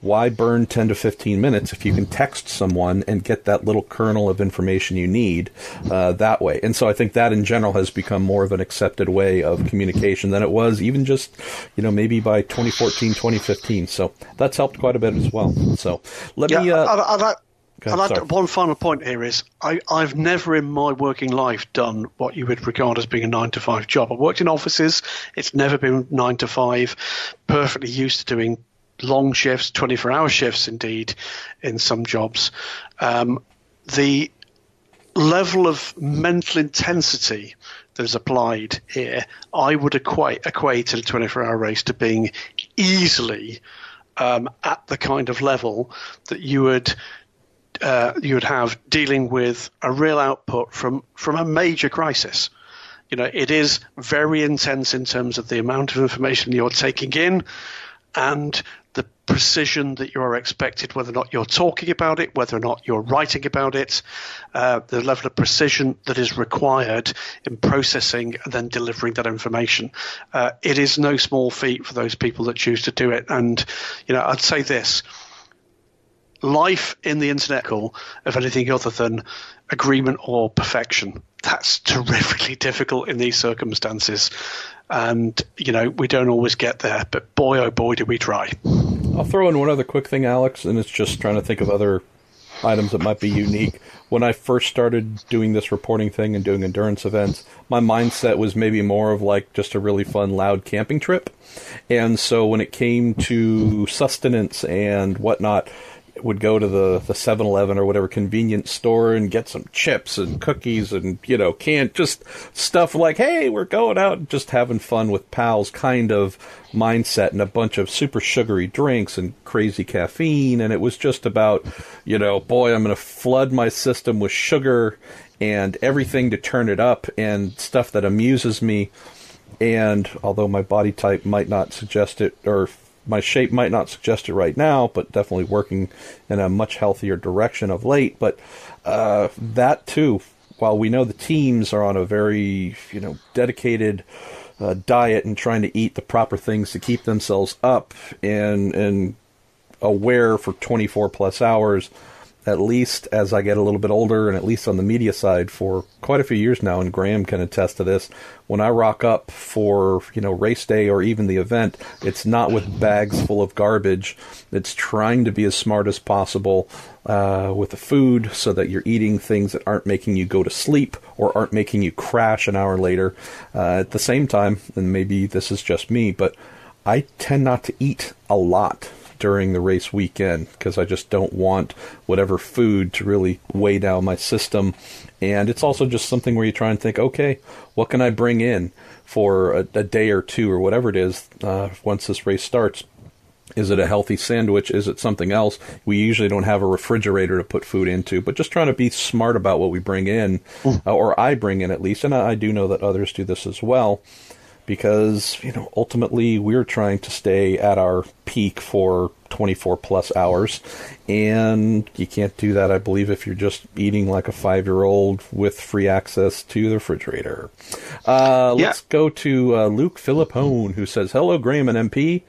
why burn 10 to 15 minutes if you can text someone and get that little kernel of information you need that way? And so I think that in general has become more of an accepted way of communication than it was even just, maybe by 2014, 2015. So that's helped quite a bit as well. So let me... one final point here is I've never in my working life done what you would regard as being a 9-to-5 job. I've worked in offices. It's never been 9 to 5. Perfectly used to doing long shifts, 24-hour shifts indeed, in some jobs. The level of mental intensity that is applied here, I would equate a 24-hour race to being easily at the kind of level that you would have dealing with a real output from a major crisis. It is very intense in terms of the amount of information you're taking in and the precision that you are expected, whether or not you're talking about it, whether or not you're writing about it, the level of precision that is required in processing and then delivering that information. It is no small feat for those people that choose to do it. And, I'd say this. Life in the internet call of anything other than agreement or perfection. That's terrifically difficult in these circumstances. And, we don't always get there. But boy, oh boy, do we try. I'll throw in one other quick thing, Alex, and it's just trying to think of other items that might be unique. When I first started doing this reporting thing and doing endurance events, my mindset was maybe more of like just a really fun, loud camping trip. And so when it came to sustenance and whatnot, would go to the 7-Eleven or whatever convenience store and get some chips and cookies and, canned just stuff like, hey, we're going out and just having fun with pals kind of mindset, and a bunch of super sugary drinks and crazy caffeine. And it was just about, boy, I'm going to flood my system with sugar and everything to turn it up and stuff that amuses me. And although my body type might not suggest it, or my shape might not suggest it right now, but definitely working in a much healthier direction of late. But that too, while we know the teams are on a very, dedicated diet and trying to eat the proper things to keep themselves up and aware for 24 plus hours, at least as I get a little bit older, and at least on the media side for quite a few years now, and Graham can attest to this, when I rock up for, race day or even the event, it's not with bags full of garbage. It's trying to be as smart as possible with the food so that you're eating things that aren't making you go to sleep or aren't making you crash an hour later. At the same time, and maybe this is just me, but I tend not to eat a lot during the race weekend because I just don't want whatever food to really weigh down my system. And it's also just something where you try and think, okay, what can I bring in for a day or two or whatever it is once this race starts? Is it a healthy sandwich? Is it something else? We usually don't have a refrigerator to put food into, but just trying to be smart about what we bring in, or I bring in at least, and I do know that others do this as well. Because, ultimately we're trying to stay at our peak for 24 plus hours. And you can't do that, I believe, if you're just eating like a 5-year-old with free access to the refrigerator. Let's go to Luke Philippone, who says, hello, Graham and MP.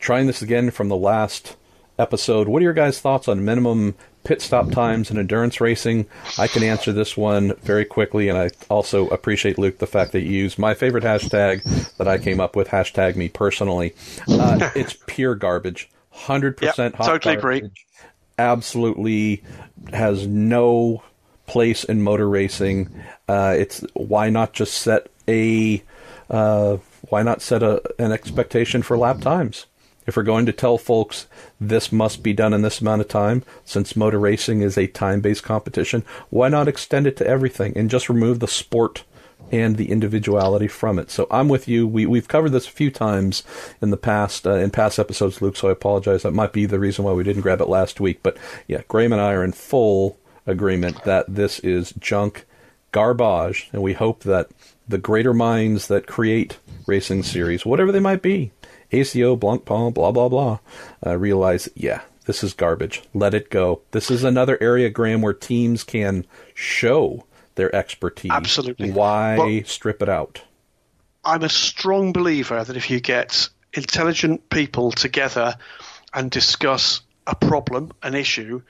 Trying this again from the last episode. What are your guys' thoughts on minimum pit stop times in endurance racing? I can answer this one very quickly, and I also appreciate, Luke, the fact that you used my favorite hashtag that I came up with, hashtag me personally. It's pure garbage. 100% hot totally garbage. Agree. Absolutely has no place in motor racing. Why not just set an expectation for lap times? If we're going to tell folks this must be done in this amount of time, since motor racing is a time-based competition, why not extend it to everything and just remove the sport and the individuality from it? So I'm with you. We've covered this a few times in the past, in past episodes, Luke, so I apologize. That might be the reason why we didn't grab it last week. But yeah, Graham and I are in full agreement that this is junk garbage, and we hope that the greater minds that create racing series, whatever they might be, ACO, Blancpain, blah, blah, blah, realize, this is garbage. Let it go. This is another area, Graham, where teams can show their expertise. Absolutely. Why strip it out? I'm a strong believer that if you get intelligent people together and discuss a problem, an issue,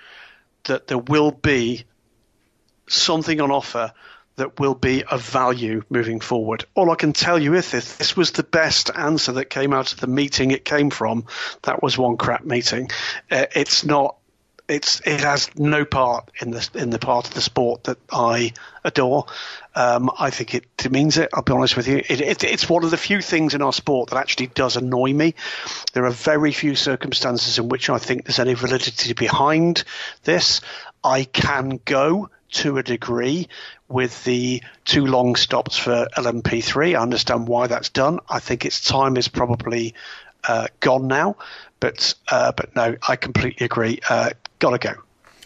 that there will be something on offer that will be of value moving forward. All I can tell you is this was the best answer that came out of the meeting it came from. That was one crap meeting. It's not it has no part in the part of the sport that I adore. I think it means it. I'll be honest with you. It's one of the few things in our sport that actually does annoy me. There are very few circumstances in which I think there's any validity behind this. I can go to a degree with the 2 long stops for LMP3. I understand why that's done. I think its time is probably gone now. But no, I completely agree. Gotta go.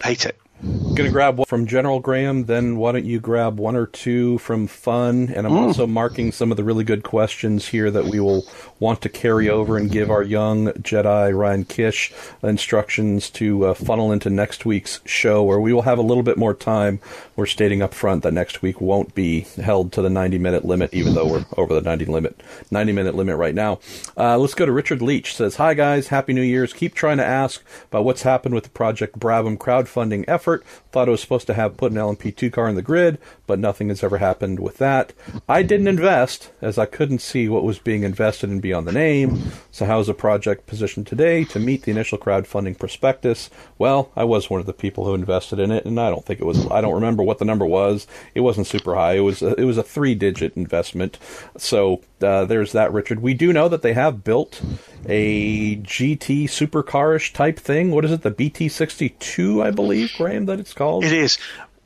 Hate it. Going to grab one from General Graham, then why don't you grab 1 or 2 from Fun, and I'm also marking some of the really good questions here that we will want to carry over and give our young Jedi Ryan Kish instructions to funnel into next week's show, where we will have a little bit more time. We're stating up front that next week won't be held to the 90-minute limit, even though we're over the 90-minute limit right now. Let's go to Richard Leach. Says, hi guys, Happy New Year's. Keep trying to ask about what's happened with the Project Brabham crowdfunding effort. Thought it was supposed to have put an LMP2 car in the grid, but nothing has ever happened with that. I didn't invest, as I couldn't see what was being invested in beyond the name. So how is the project positioned today to meet the initial crowdfunding prospectus? Well, I was one of the people who invested in it, and I don't remember what the number was. It wasn't super high. It was a 3-digit investment. So there's that, Richard. We do know that they have built a GT supercar-ish type thing. What is it? The BT62, I believe, Graham, that it's called? It is.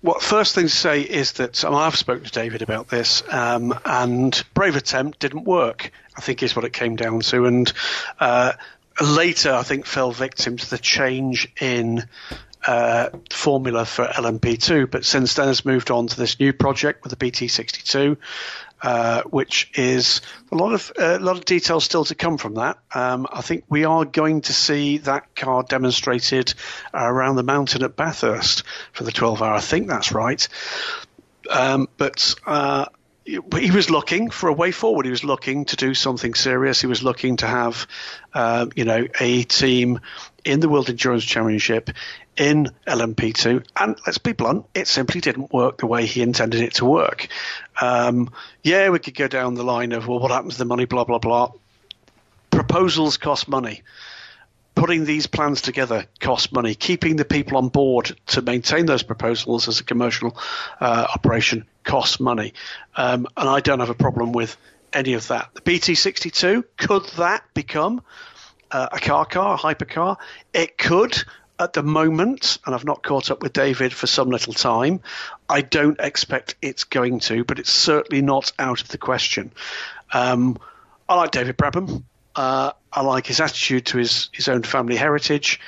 Well, first thing to say is that I've spoken to David about this, and Brave Attempt didn't work, I think is what it came down to. And later, I think, fell victim to the change in formula for LMP2, but since then has moved on to this new project with the BT62, which is a lot of details still to come from that. I think we are going to see that car demonstrated around the mountain at Bathurst for the 12-hour. I think that's right. But he was looking for a way forward. He was looking to do something serious. He was looking to have, a team in the World Endurance Championship in LMP2, and let's be blunt, it simply didn't work the way he intended it to work. We could go down the line of, well, what happens to the money, blah, blah, blah. Proposals cost money. Putting these plans together costs money. Keeping the people on board to maintain those proposals as a commercial operation costs money. And I don't have a problem with any of that. The BT62, could that become a hypercar? It could. At the moment, and I've not caught up with David for some little time, I don't expect it's going to, but it's certainly not out of the question. I like David Brabham. I like his attitude to his own family heritage.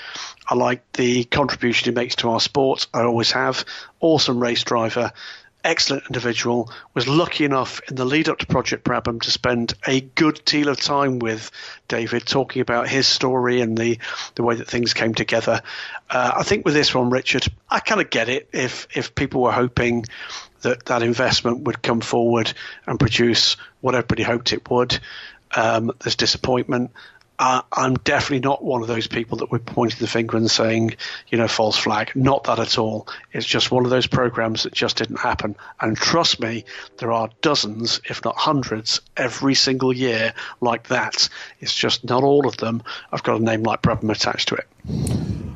I like the contribution he makes to our sport. I always have. Awesome race driver. Excellent individual. Was lucky enough in the lead up to Project Brabham to spend a good deal of time with David talking about his story and the way that things came together. I think with this one, Richard, I kind of get it. If people were hoping that investment would come forward and produce what everybody hoped it would, there's disappointment. I'm definitely not one of those people that would point the finger and saying, false flag. Not that at all. It's just one of those programs that just didn't happen. And trust me, there are dozens, if not hundreds, every single year like that. It's just not all of them have got a name like Brabham attached to it.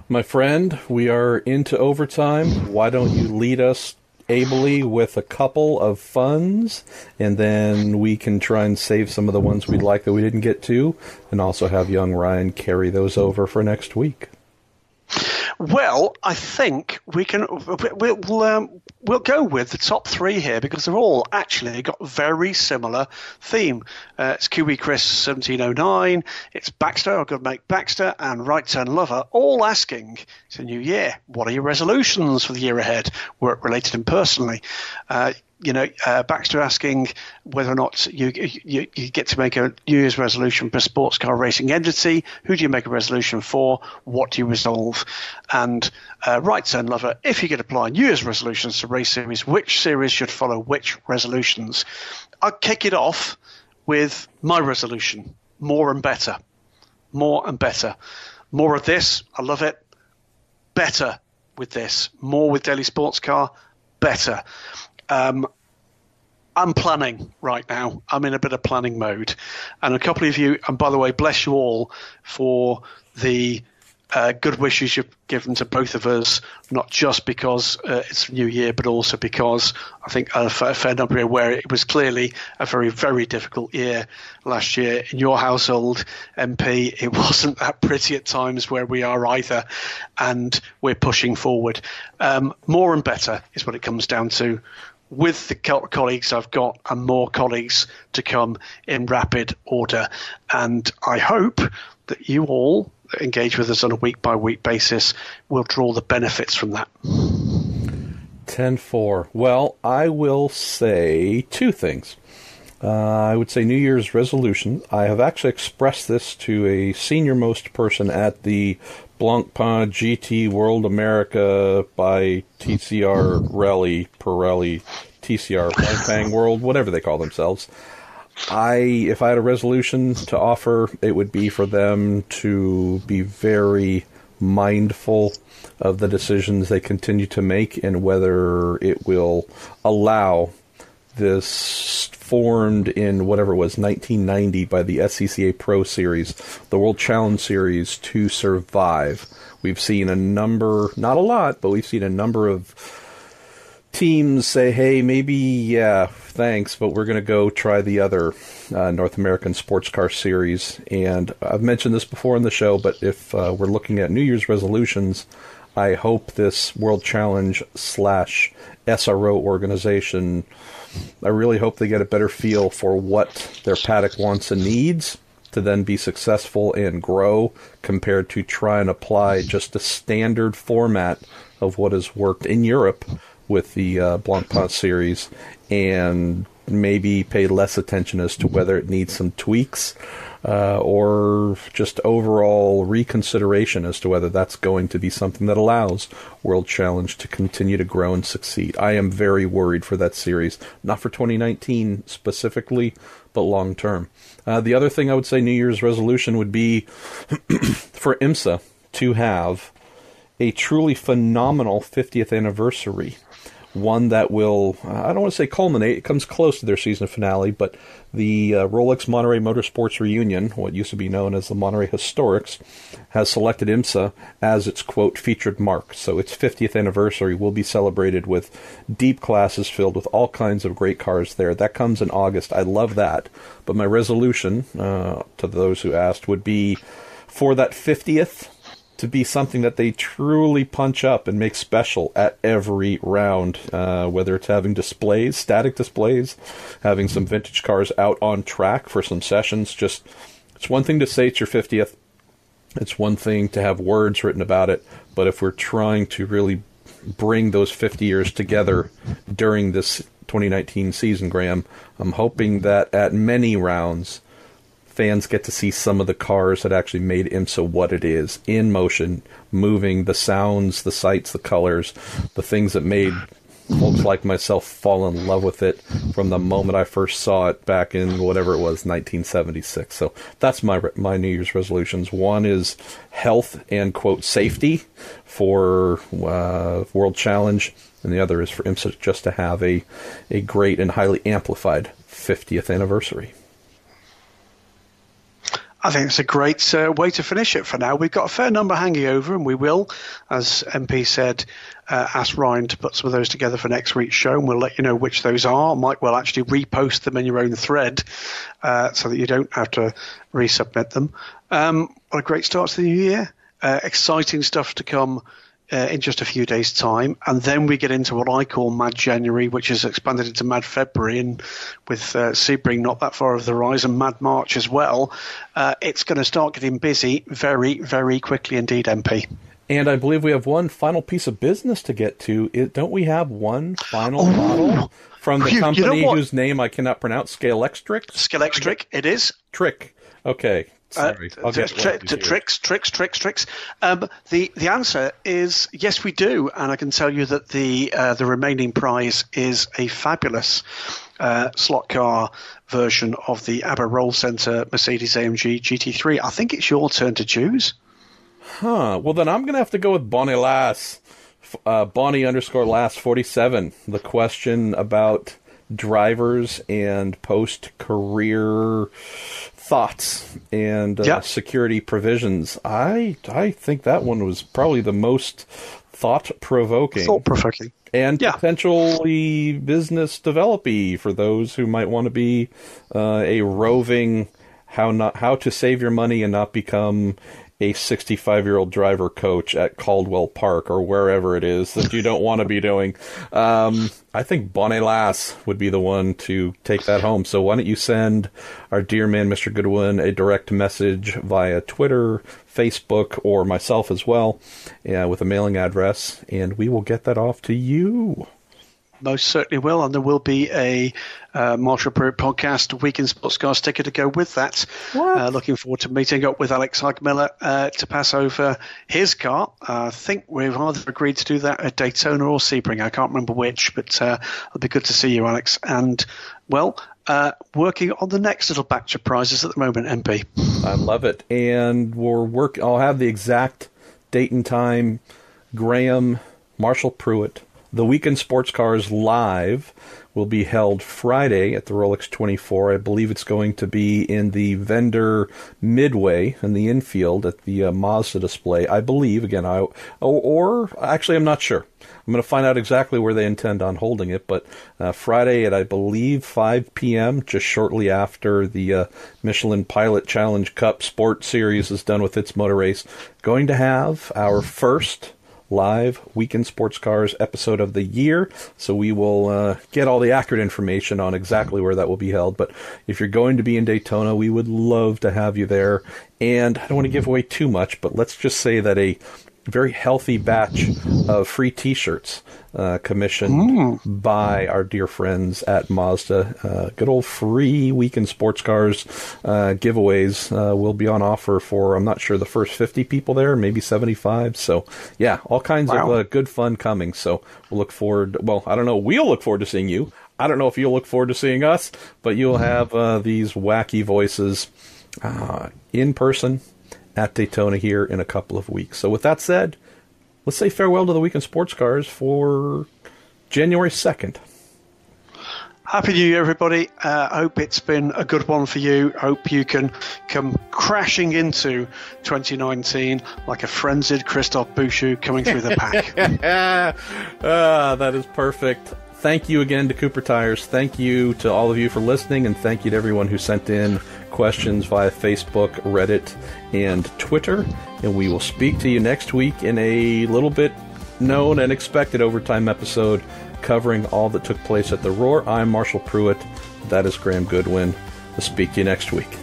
My friend, we are into overtime. Why don't you lead us ably with a couple of funds, and then we can try and save some of the ones we'd like that we didn't get to, and also have young Ryan carry those over for next week. Well, I think we'll go with the top 3 here because they've all actually got very similar theme. It's QB Chris 1709, it's Baxter, I've got to make Baxter, and Right Turn Lover, all asking, it's a new year, what are your resolutions for the year ahead, work related and personally? Baxter asking whether or not you get to make a New Year's resolution for a sports car racing entity. Who do you make a resolution for? What do you resolve? And Right Turn Lover, if you could apply New Year's resolutions to race series, which series should follow which resolutions? I'll kick it off with my resolution, more and better. More and better. More of this, I love it. Better with this. More with Daily Sports Car, better. I'm planning right now. I'm in a bit of planning mode. And a couple of you, and by the way, bless you all for the good wishes you've given to both of us, not just because it's a new year, but also because I think a fair number are aware it was clearly a very, very difficult year last year. In your household, MP, it wasn't that pretty at times where we are either, and we're pushing forward. More and better is what it comes down to. With the colleagues I've got, and more colleagues to come in rapid order. And I hope that you all that engage with us on a week-by-week basis will draw the benefits from that. 10-4. Well, I will say two things. I would say New Year's resolution. I have actually expressed this to a senior-most person at the Blancpain GT World America by TCR Rally, Pirelli, TCR Blancpain World, whatever they call themselves. If I had a resolution to offer, it would be for them to be very mindful of the decisions they continue to make and whether it will allow this formed in whatever it was 1990 by the SCCA Pro Series, the World Challenge Series, to survive. We've seen a number, not a lot, but we've seen a number of teams say, hey, maybe, yeah, thanks, but we're going to go try the other North American Sports Car Series. And I've mentioned this before in the show, but if we're looking at New Year's resolutions, I hope this World Challenge / SRO organization, I really hope they get a better feel for what their paddock wants and needs to then be successful and grow, compared to try and apply just a standard format of what has worked in Europe with the Blancpain series, and maybe pay less attention as to whether it needs some tweaks or just overall reconsideration as to whether that's going to be something that allows World Challenge to continue to grow and succeed. I am very worried for that series, not for 2019 specifically, but long term. The other thing I would say New Year's resolution would be for IMSA to have a truly phenomenal 50th anniversary. One that will, I don't want to say culminate, it comes close to their season finale, but the Rolex Monterey Motorsports Reunion, what used to be known as the Monterey Historics, has selected IMSA as its, quote, featured mark. So its 50th anniversary will be celebrated with deep classes filled with all kinds of great cars there. That comes in August. I love that. But my resolution, to those who asked, would be for that 50th to be something that they truly punch up and make special at every round, whether it's having displays, static displays, having some vintage cars out on track for some sessions. Just, it's one thing to say it's your 50th. It's one thing to have words written about it. But if we're trying to really bring those 50 years together during this 2019 season, Graham, I'm hoping that at many rounds, fans get to see some of the cars that actually made IMSA what it is, in motion, moving, the sounds, the sights, the colors, the things that made folks like myself fall in love with it from the moment I first saw it back in whatever it was, 1976. So that's my New Year's resolutions. One is health and, quote, safety for World Challenge, and the other is for IMSA just to have a great and highly amplified 50th anniversary. I think it's a great way to finish it for now. We've got a fair number hanging over, and we will, as MP said, ask Ryan to put some of those together for next week's show, and we'll let you know which those are. Mike will actually repost them in your own thread so that you don't have to resubmit them. What a great start to the new year. Exciting stuff to come in just a few days' time, and then we get into what I call Mad January, which is expanded into Mad February, and with Sebring not that far over the horizon, Mad March as well. It's going to start getting busy very, very quickly indeed, MP. And I believe we have one final piece of business to get to. Don't we have one final model from the company whose name I cannot pronounce? Scalextric? Scalextric, it is. Trick. Okay. Sorry. Tricks. The answer is yes, we do, and I can tell you that the remaining prize is a fabulous slot car version of the ABBA Roll Center Mercedes-AMG GT3. I think it's your turn to choose. Well, then I'm going to have to go with Bonnie Lass, Bonnie _Lass 47. The question about drivers and post-career thoughts and security provisions. I think that one was probably the most thought-provoking. Thought-provoking. And potentially business developy for those who might want to be a roving how to save your money and not become a 65-year-old driver coach at Caldwell Park or wherever it is that you don't want to be doing. I think Bonnet Lass would be the one to take that home. So why don't you send our dear man, Mr. Goodwin, a direct message via Twitter, Facebook, or myself as well, with a mailing address, and we will get that off to you. Most certainly will, and there will be a Marshall Pruett podcast Weekend Sports Car sticker to go with that. Looking forward to meeting up with Alex Hagmiller to pass over his car. I think we've either agreed to do that at Daytona or Sebring. I can't remember which, but it'll be good to see you, Alex. And, well, working on the next little batch of prizes at the moment, MP. I love it. And I'll have the exact date and time. Graham, Marshall Pruett. The Weekend Sports Cars Live will be held Friday at the Rolex 24. I believe it's going to be in the vendor midway in the infield at the Mazda display. I believe, again, or actually I'm not sure. I'm going to find out exactly where they intend on holding it, but Friday at, I believe, 5 p.m., just shortly after the Michelin Pilot Challenge Cup Sport Series is done with its motor race, going to have our first live Weekend Sports Cars episode of the year, so we will get all the accurate information on exactly where that will be held. But if you're going to be in Daytona, we would love to have you there. And I don't want to give away too much, but let's just say that a very healthy batch of free T-shirts commissioned by our dear friends at Mazda. Good old free Weekend Sports Cars giveaways will be on offer for, I'm not sure, the first 50 people there, maybe 75. So, yeah, all kinds of good fun coming. So we'll look forward. Well, I don't know. We'll look forward to seeing you. I don't know if you'll look forward to seeing us, but you'll have these wacky voices in person at Daytona here in a couple of weeks. So with that said, let's say farewell to the Weekend Sports Cars for January 2nd. Happy New Year, everybody. I hope it's been a good one for you. Hope you can come crashing into 2019 like a frenzied Christophe Bouchou coming through the pack. That is perfect. Thank you again to Cooper Tires. Thank you to all of you for listening, and thank you to everyone who sent in questions via Facebook, Reddit, and Twitter. And we will speak to you next week in a little bit known and expected overtime episode covering all that took place at the Roar. I'm Marshall Pruett. That is Graham Goodwin. We'll speak to you next week.